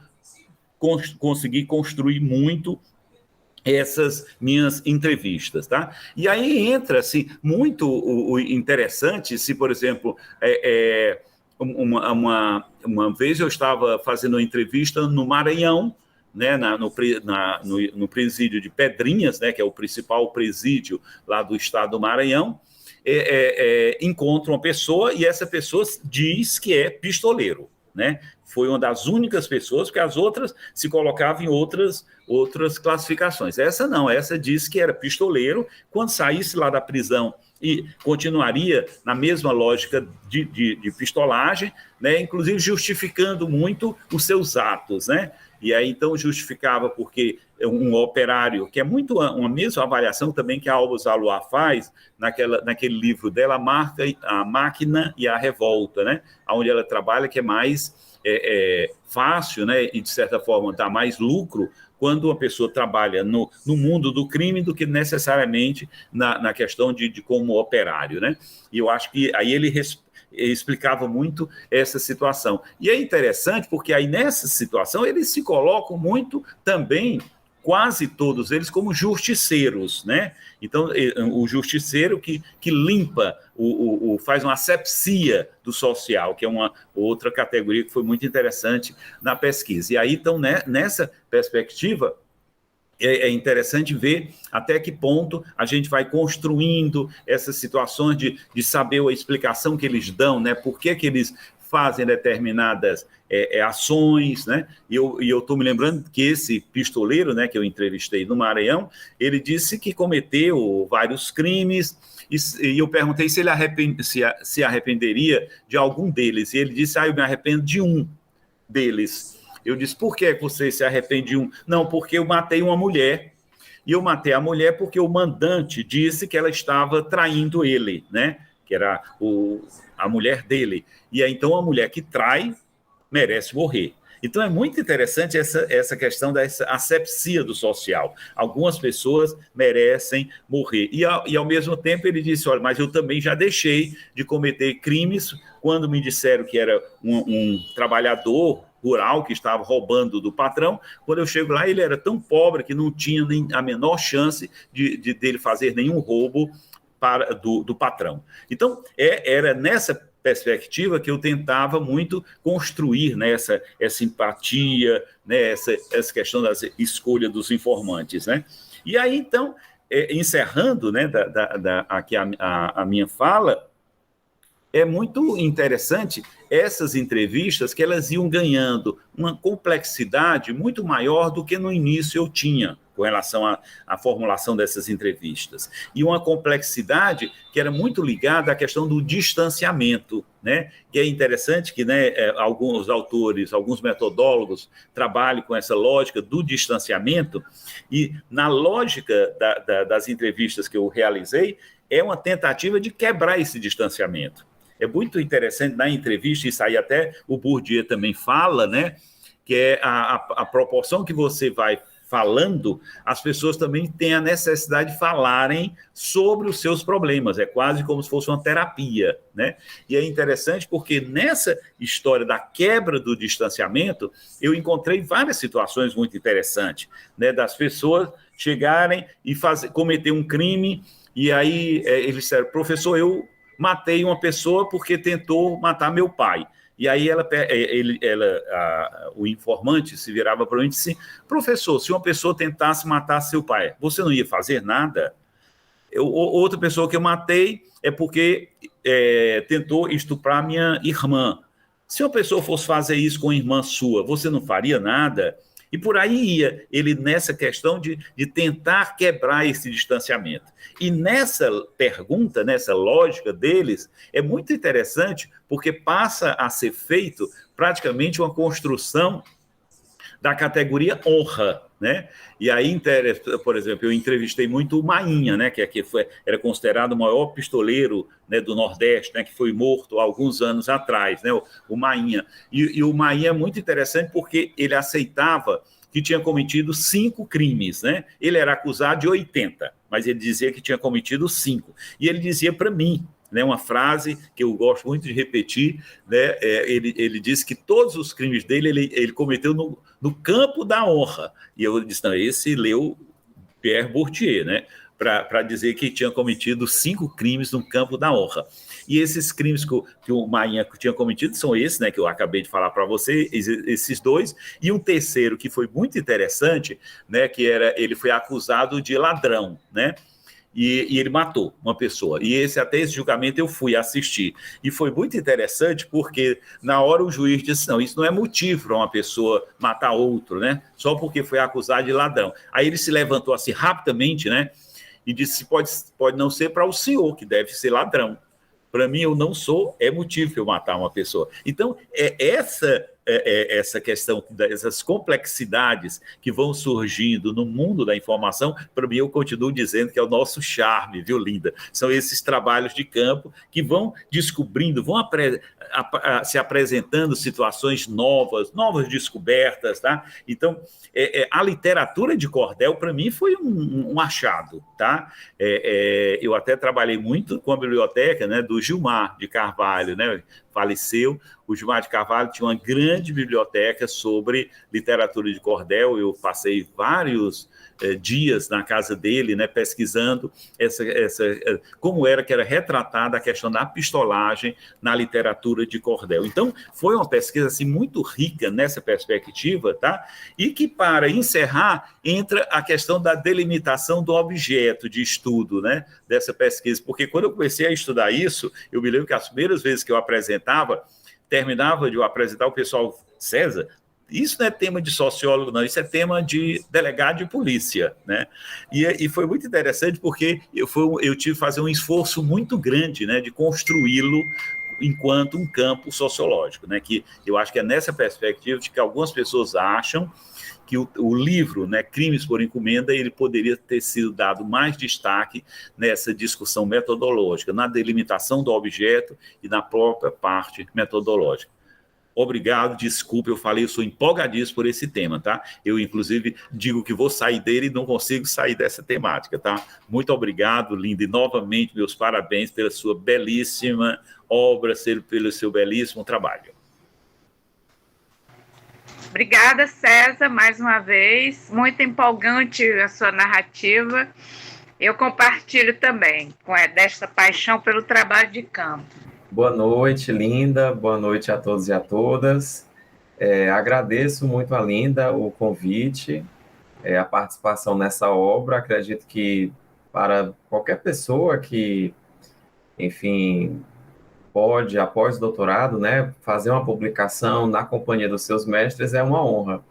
consegui construir muito essas minhas entrevistas, tá? E aí entra, assim, muito o interessante, se, por exemplo, uma vez eu estava fazendo uma entrevista no Maranhão, né, no presídio de Pedrinhas, né, que é o principal presídio lá do estado do Maranhão, encontra uma pessoa e essa pessoa diz que é pistoleiro, né? Foi uma das únicas pessoas, porque as outras se colocavam em outras classificações. Essa não, essa disse que era pistoleiro, quando saísse lá da prisão e continuaria na mesma lógica de pistolagem, né, inclusive justificando muito os seus atos, né? E aí, então, justificava porque um operário, que é muito uma mesma avaliação também que a Alba Zaluar faz naquele livro dela, A Máquina e a Revolta, né? Onde ela trabalha que é mais fácil, né? E, de certa forma, dá mais lucro quando uma pessoa trabalha no mundo do crime do que necessariamente na questão de como operário, né? E eu acho que aí ele explicava muito essa situação. E é interessante porque aí nessa situação eles se colocam muito também, quase todos eles, como justiceiros, né? Então, o justiceiro que limpa, faz uma asepsia do social, que é uma outra categoria que foi muito interessante na pesquisa. E aí, então, né, nessa perspectiva, é interessante ver até que ponto a gente vai construindo essas situações de saber a explicação que eles dão, né? Por que eles fazem determinadas ações, né? E eu estou me lembrando que esse pistoleiro, né, que eu entrevistei no Maranhão, ele disse que cometeu vários crimes e eu perguntei se ele se arrependeria de algum deles. E ele disse, eu me arrependo de um deles. Eu disse, por que você se arrepende de um? Não, porque eu matei uma mulher. E eu matei a mulher porque o mandante disse que ela estava traindo ele, né? Que era a mulher dele. E aí, então, a mulher que trai merece morrer. Então, é muito interessante essa questão dessa asepsia do social. Algumas pessoas merecem morrer. E, ao mesmo tempo, ele disse, olha, mas eu também já deixei de cometer crimes quando me disseram que era um trabalhador rural que estava roubando do patrão. Quando eu chego lá, ele era tão pobre que não tinha nem a menor chance dele fazer nenhum roubo do patrão. Então, era nessa perspectiva que eu tentava muito construir, né, essa empatia, né, essa questão da escolha dos informantes, né? E aí, então, encerrando, né, aqui a minha fala, é muito interessante essas entrevistas que elas iam ganhando uma complexidade muito maior do que no início eu tinha com relação à formulação dessas entrevistas. E uma complexidade que era muito ligada à questão do distanciamento, né? Que é interessante que, né, alguns autores, alguns metodólogos trabalhem com essa lógica do distanciamento e na lógica das entrevistas que eu realizei é uma tentativa de quebrar esse distanciamento. É muito interessante na entrevista, isso aí até o Bourdieu também fala, né? Que é a proporção que você vai falando, as pessoas também têm a necessidade de falarem sobre os seus problemas. É quase como se fosse uma terapia, né? E é interessante porque nessa história da quebra do distanciamento, eu encontrei várias situações muito interessantes, né? Das pessoas chegarem e cometer um crime, e aí eles disseram, professor, eu matei uma pessoa porque tentou matar meu pai. E aí o informante se virava para mim e disse: professor, se uma pessoa tentasse matar seu pai, você não ia fazer nada? Outra pessoa que eu matei é porque tentou estuprar minha irmã. Se uma pessoa fosse fazer isso com a irmã sua, você não faria nada? E por aí ia ele nessa questão de tentar quebrar esse distanciamento. E nessa pergunta, nessa lógica deles, é muito interessante, porque passa a ser feito praticamente uma construção da categoria honra, né? E aí, por exemplo, eu entrevistei muito o Mainha, né? Que era considerado o maior pistoleiro, né, do Nordeste, né? Que foi morto há alguns anos atrás, né? O Mainha. E o Mainha é muito interessante porque ele aceitava que tinha cometido 5 crimes, né? Ele era acusado de 80, mas ele dizia que tinha cometido 5. E ele dizia para mim, né, uma frase que eu gosto muito de repetir, né, ele disse que todos os crimes dele ele cometeu no campo da honra. E eu disse: não, esse leu Pierre Bourdieu, né, para dizer que tinha cometido 5 crimes no campo da honra. E esses crimes que o Mainha tinha cometido são esses, né, que eu acabei de falar para você, esses 2, e um terceiro que foi muito interessante, né, que ele foi acusado de ladrão, né? E ele matou uma pessoa. E até esse julgamento eu fui assistir. E foi muito interessante porque, na hora, o juiz disse: não, isso não é motivo para uma pessoa matar outro, né? Só porque foi acusado de ladrão. Aí ele se levantou assim rapidamente, né? E disse: pode não ser para o senhor, que deve ser ladrão. Para mim, eu não sou, é motivo para eu matar uma pessoa. Então, essa questão dessas complexidades que vão surgindo no mundo da informação, para mim, eu continuo dizendo que é o nosso charme, viu, Linda? São esses trabalhos de campo que vão descobrindo, vão se apresentando situações novas descobertas, tá? Então, a literatura de cordel, para mim, foi um achado, tá? Eu até trabalhei muito com a biblioteca, né, do Gilmar de Carvalho, né? Faleceu. O Gilmar de Carvalho tinha uma grande biblioteca sobre literatura de cordel. Eu passei vários dias na casa dele, né, pesquisando como era retratada a questão da pistolagem na literatura de cordel. Então, foi uma pesquisa assim, muito rica nessa perspectiva, tá? E que, para encerrar, entra a questão da delimitação do objeto de estudo, né, dessa pesquisa. Porque quando eu comecei a estudar isso, eu me lembro que as primeiras vezes que eu terminava de eu apresentar, o pessoal: César, isso não é tema de sociólogo, não, isso é tema de delegado de polícia, né? E foi muito interessante porque eu tive que fazer um esforço muito grande, né, de construí-lo enquanto um campo sociológico, né? Que eu acho que é nessa perspectiva de que algumas pessoas acham que o livro, né, Crimes por Encomenda, ele poderia ter sido dado mais destaque nessa discussão metodológica, na delimitação do objeto e na própria parte metodológica. Obrigado, desculpa, eu sou empolgadíssimo por esse tema, tá? Eu, inclusive, digo que vou sair dele e não consigo sair dessa temática, tá? Muito obrigado, Linda, e novamente meus parabéns pela sua belíssima obra, pelo seu belíssimo trabalho. Obrigada, César, mais uma vez. Muito empolgante a sua narrativa. Eu compartilho também desta paixão pelo trabalho de campo. Boa noite, Linda. Boa noite a todos e a todas. Agradeço muito a Linda o convite, a participação nessa obra. Acredito que para qualquer pessoa que, enfim, pode, após o doutorado, né, fazer uma publicação na companhia dos seus mestres é uma honra.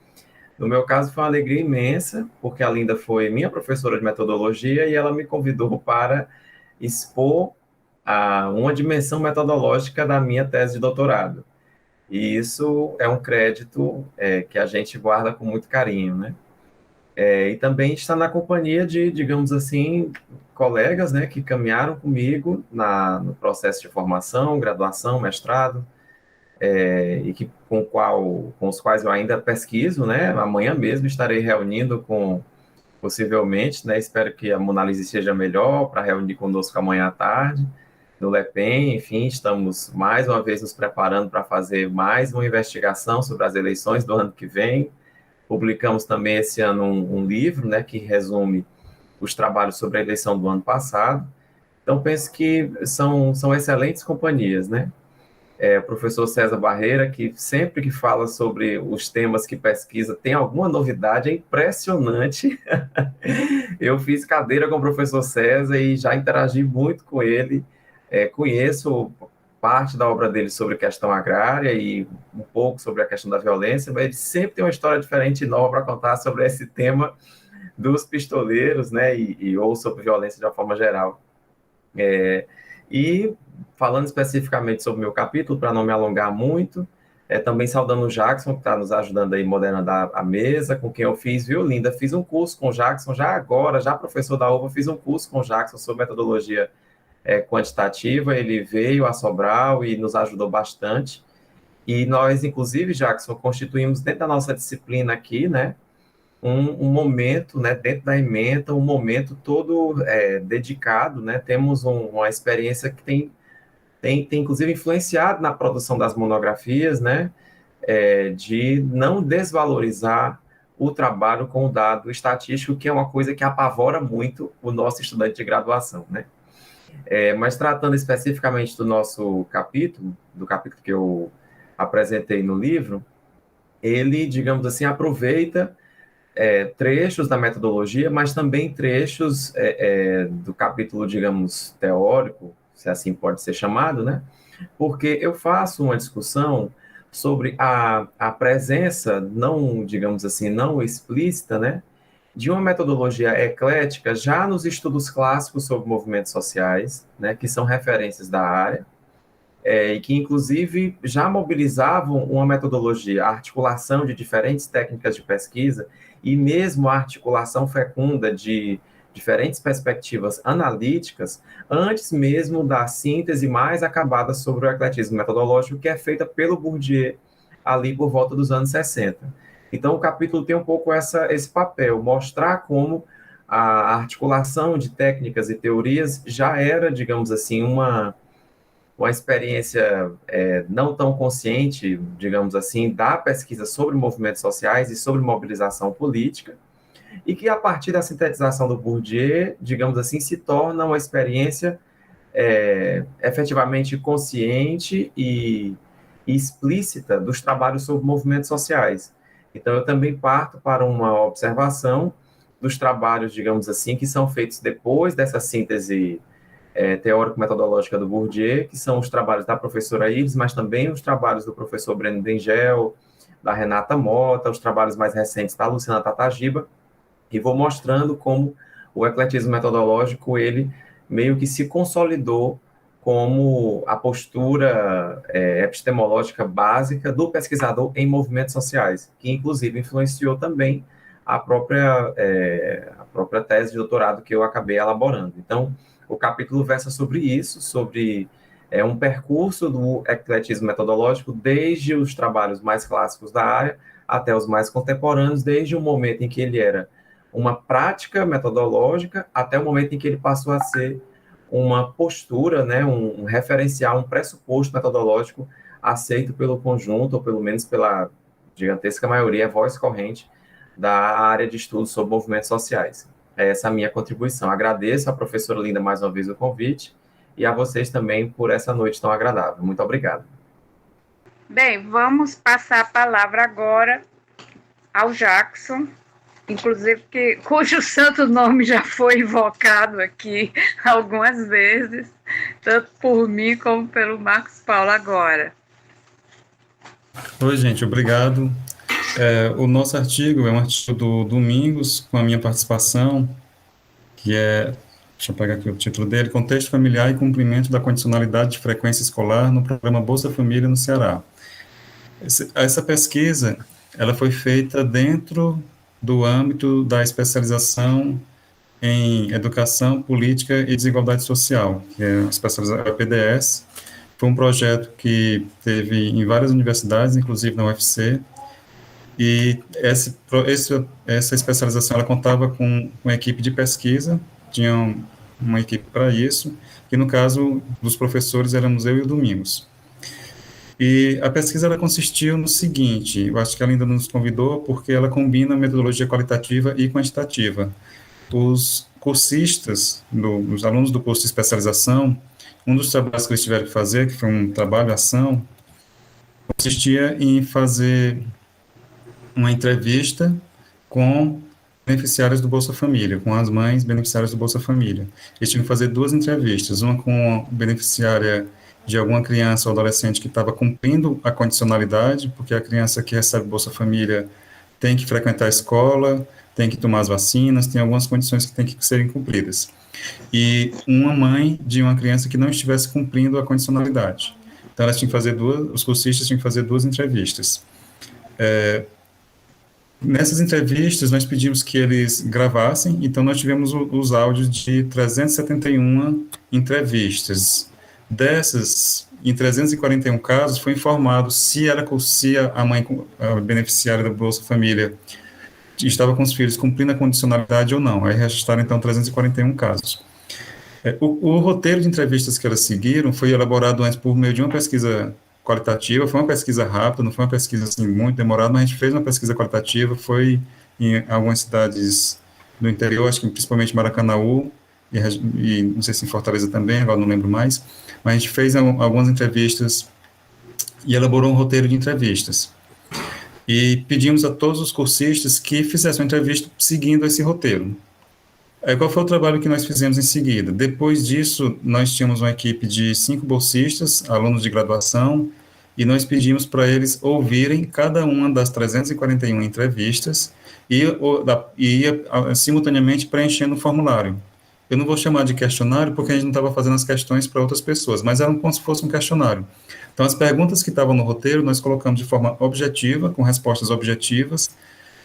No meu caso, foi uma alegria imensa, porque a Linda foi minha professora de metodologia e ela me convidou para expor uma dimensão metodológica da minha tese de doutorado. E isso é um crédito que a gente guarda com muito carinho, né? E também está na companhia de, digamos assim, colegas, né, que caminharam comigo no processo de formação, graduação, mestrado, e com os quais eu ainda pesquiso, né? Amanhã mesmo estarei reunindo possivelmente, né? Espero que a Monalise seja melhor para reunir conosco amanhã à tarde, no LEPEN. Enfim, estamos mais uma vez nos preparando para fazer mais uma investigação sobre as eleições do ano que vem. Publicamos também esse ano um livro, né, que resume os trabalhos sobre a eleição do ano passado. Então, penso que são excelentes companhias, né? O professor César Barreira, que sempre que fala sobre os temas que pesquisa, tem alguma novidade, é impressionante. Eu fiz cadeira com o professor César e já interagi muito com ele, conheço parte da obra dele sobre questão agrária e um pouco sobre a questão da violência, mas ele sempre tem uma história diferente e nova para contar sobre esse tema dos pistoleiros, né, ou sobre violência de uma forma geral. E falando especificamente sobre o meu capítulo, para não me alongar muito, também saudando o Jackson, que está nos ajudando aí, moderando a mesa, com quem eu fiz, viu, Linda? Fiz um curso com o Jackson, já professor da UVA, fiz um curso com o Jackson sobre metodologia quantitativa, ele veio a Sobral e nos ajudou bastante, e nós, inclusive, Jackson, constituímos dentro da nossa disciplina aqui, né, um momento, né, dentro da ementa, um momento todo dedicado, né, temos uma experiência que tem inclusive influenciado na produção das monografias, né, de não desvalorizar o trabalho com o dado estatístico, que é uma coisa que apavora muito o nosso estudante de graduação, né. Mas tratando especificamente do nosso capítulo, do capítulo que eu apresentei no livro, ele, digamos assim, aproveita trechos da metodologia, mas também trechos do capítulo, digamos, teórico, se assim pode ser chamado, né? Porque eu faço uma discussão sobre a presença, não, digamos assim, não explícita, né, de uma metodologia eclética já nos estudos clássicos sobre movimentos sociais, né, que são referências da área, e que, inclusive, já mobilizavam uma metodologia, a articulação de diferentes técnicas de pesquisa e mesmo a articulação fecunda de diferentes perspectivas analíticas, antes mesmo da síntese mais acabada sobre o ecletismo metodológico, que é feita pelo Bourdieu ali por volta dos anos 60. Então, o capítulo tem um pouco esse papel, mostrar como a articulação de técnicas e teorias já era, digamos assim, uma experiência não tão consciente, digamos assim, da pesquisa sobre movimentos sociais e sobre mobilização política, e que, a partir da sintetização do Bourdieu, digamos assim, se torna uma experiência efetivamente consciente e explícita dos trabalhos sobre movimentos sociais. Então, eu também parto para uma observação dos trabalhos, digamos assim, que são feitos depois dessa síntese teórico-metodológica do Bourdieu, que são os trabalhos da professora Ives, mas também os trabalhos do professor Breno Dengel, da Renata Mota, os trabalhos mais recentes da Luciana Tatagiba, e vou mostrando como o ecletismo metodológico, ele meio que se consolidou como a postura epistemológica básica do pesquisador em movimentos sociais, que inclusive influenciou também a própria tese de doutorado que eu acabei elaborando. Então, o capítulo versa sobre isso, sobre um percurso do ecletismo metodológico, desde os trabalhos mais clássicos da área até os mais contemporâneos, desde o momento em que ele era uma prática metodológica até o momento em que ele passou a ser uma postura, né, um referencial, um pressuposto metodológico aceito pelo conjunto, ou pelo menos pela gigantesca maioria, voz corrente da área de estudos sobre movimentos sociais. Essa é a minha contribuição. Agradeço à professora Linda mais uma vez o convite e a vocês também por essa noite tão agradável. Muito obrigado. Bem, vamos passar a palavra agora ao Jackson, inclusive cujo santo nome já foi invocado aqui algumas vezes, tanto por mim como pelo Marcos Paulo agora. Oi, gente, obrigado. O nosso artigo é um artigo do Domingos, com a minha participação, que deixa eu pegar aqui o título dele, Contexto Familiar e Cumprimento da Condicionalidade de Frequência Escolar no Programa Bolsa Família no Ceará. Essa pesquisa, ela foi feita dentro do âmbito da especialização em Educação, Política e Desigualdade Social, que é a especialização PDS. Foi um projeto que teve em várias universidades, inclusive na UFC, e essa especialização ela contava com uma equipe de pesquisa, tinha uma equipe para isso, que no caso dos professores éramos eu e o Domingos. E a pesquisa ela consistiu no seguinte, eu acho que ela ainda nos convidou porque ela combina metodologia qualitativa e quantitativa. Os cursistas, os alunos do curso de especialização, um dos trabalhos que eles tiveram que fazer, que foi um trabalho-ação, consistia em fazer uma entrevista com beneficiárias do Bolsa Família, com as mães beneficiárias do Bolsa Família. Eles tinham que fazer 2 entrevistas, uma com a beneficiária de alguma criança ou adolescente que estava cumprindo a condicionalidade, porque a criança que recebe Bolsa Família tem que frequentar a escola, tem que tomar as vacinas, tem algumas condições que têm que serem cumpridas. E uma mãe de uma criança que não estivesse cumprindo a condicionalidade. Então, elas tinham que fazer os cursistas tinham que fazer 2 entrevistas. Nessas entrevistas, nós pedimos que eles gravassem, então nós tivemos os áudios de 371 entrevistas. Dessas, em 341 casos, foi informado se a mãe a beneficiária da Bolsa Família estava com os filhos cumprindo a condicionalidade ou não. Aí registraram, então, 341 casos. O roteiro de entrevistas que elas seguiram foi elaborado antes por meio de uma pesquisa qualitativa, foi uma pesquisa rápida, não foi uma pesquisa assim, muito demorada, mas a gente fez uma pesquisa qualitativa, foi em algumas cidades do interior, acho que principalmente Maracanaú, e não sei se em Fortaleza também, agora não lembro mais, mas a gente fez algumas entrevistas e elaborou um roteiro de entrevistas. E pedimos a todos os cursistas que fizessem uma entrevista seguindo esse roteiro. Qual foi o trabalho que nós fizemos em seguida? Depois disso, nós tínhamos uma equipe de 5 bolsistas, alunos de graduação, e nós pedimos para eles ouvirem cada uma das 341 entrevistas e simultaneamente preenchendo o formulário. Eu não vou chamar de questionário porque a gente não estava fazendo as questões para outras pessoas, mas era como se fosse um questionário. Então, as perguntas que estavam no roteiro, nós colocamos de forma objetiva, com respostas objetivas,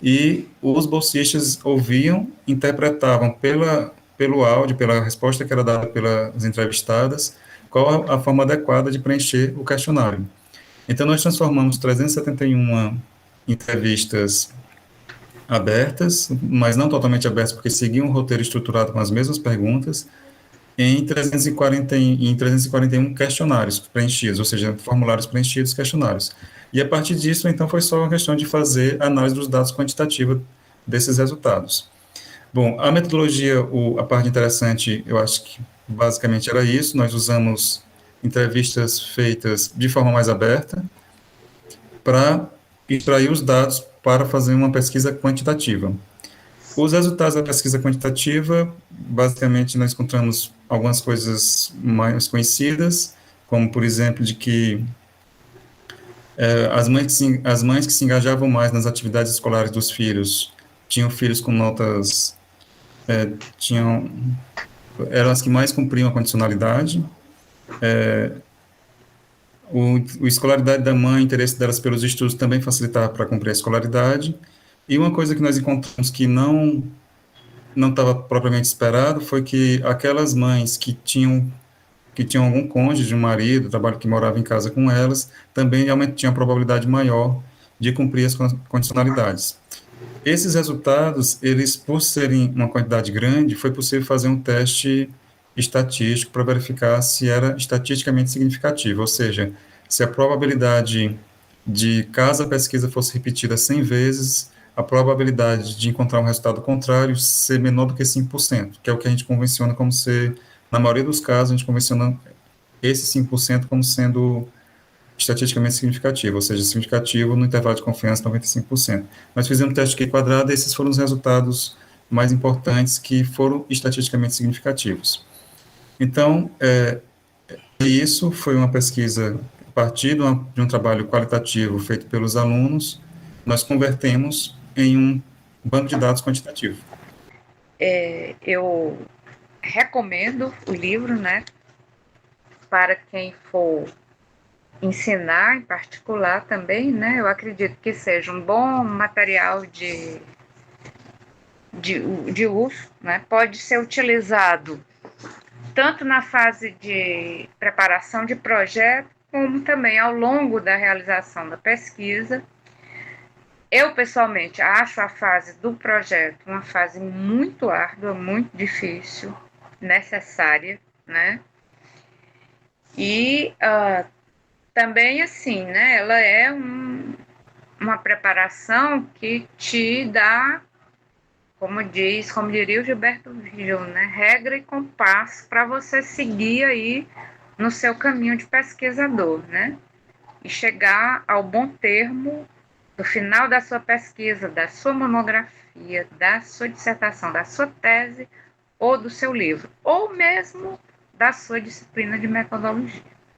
e os bolsistas ouviam, interpretavam pelo áudio, pela resposta que era dada pelas entrevistadas, qual a forma adequada de preencher o questionário. Então, nós transformamos 371 entrevistas abertas, mas não totalmente abertas, porque seguiam um roteiro estruturado com as mesmas perguntas, em 341 questionários preenchidos, ou seja, formulários preenchidos, questionários. E a partir disso, então, foi só uma questão de fazer análise dos dados quantitativa desses resultados. Bom, a metodologia, a parte interessante, eu acho que basicamente era isso, nós usamos entrevistas feitas de forma mais aberta para extrair os dados para fazer uma pesquisa quantitativa. Os resultados da pesquisa quantitativa, basicamente, nós encontramos algumas coisas mais conhecidas, como, por exemplo, de que as mães que se engajavam mais nas atividades escolares dos filhos tinham filhos com notas, eram as que mais cumpriam a condicionalidade. A escolaridade da mãe, o interesse delas pelos estudos também facilitava para cumprir a escolaridade. E uma coisa que nós encontramos que não estava propriamente esperado foi que aquelas mães que tinham algum cônjuge, um marido, trabalho que morava em casa com elas, também tinham a probabilidade maior de cumprir as condicionalidades. Esses resultados, eles, por serem uma quantidade grande, foi possível fazer um teste estatístico para verificar se era estatisticamente significativo, ou seja, se a probabilidade de, caso a pesquisa fosse repetida 100 vezes, a probabilidade de encontrar um resultado contrário ser menor do que 5%, que é o que a gente convenciona como ser, na maioria dos casos, a gente convenciona esse 5% como sendo estatisticamente significativo, ou seja, significativo no intervalo de confiança 95%. Nós fizemos um teste Q quadrado e esses foram os resultados mais importantes que foram estatisticamente significativos. Então, isso foi uma pesquisa a partir de um trabalho qualitativo feito pelos alunos, nós convertemos em um banco de dados quantitativo. Eu recomendo o livro, né, para quem for ensinar em particular também, né, eu acredito que seja um bom material de uso, né, pode ser utilizado tanto na fase de preparação de projeto, como também ao longo da realização da pesquisa. Eu, pessoalmente, acho a fase do projeto uma fase muito árdua, muito difícil, necessária, né? E também, assim, né, ela é uma preparação que te dá como diria o Gilberto Gil, né? Regra e compasso para você seguir aí no seu caminho de pesquisador, né? E chegar ao bom termo no final da sua pesquisa, da sua monografia, da sua dissertação, da sua tese ou do seu livro, ou mesmo da sua disciplina de metodologia.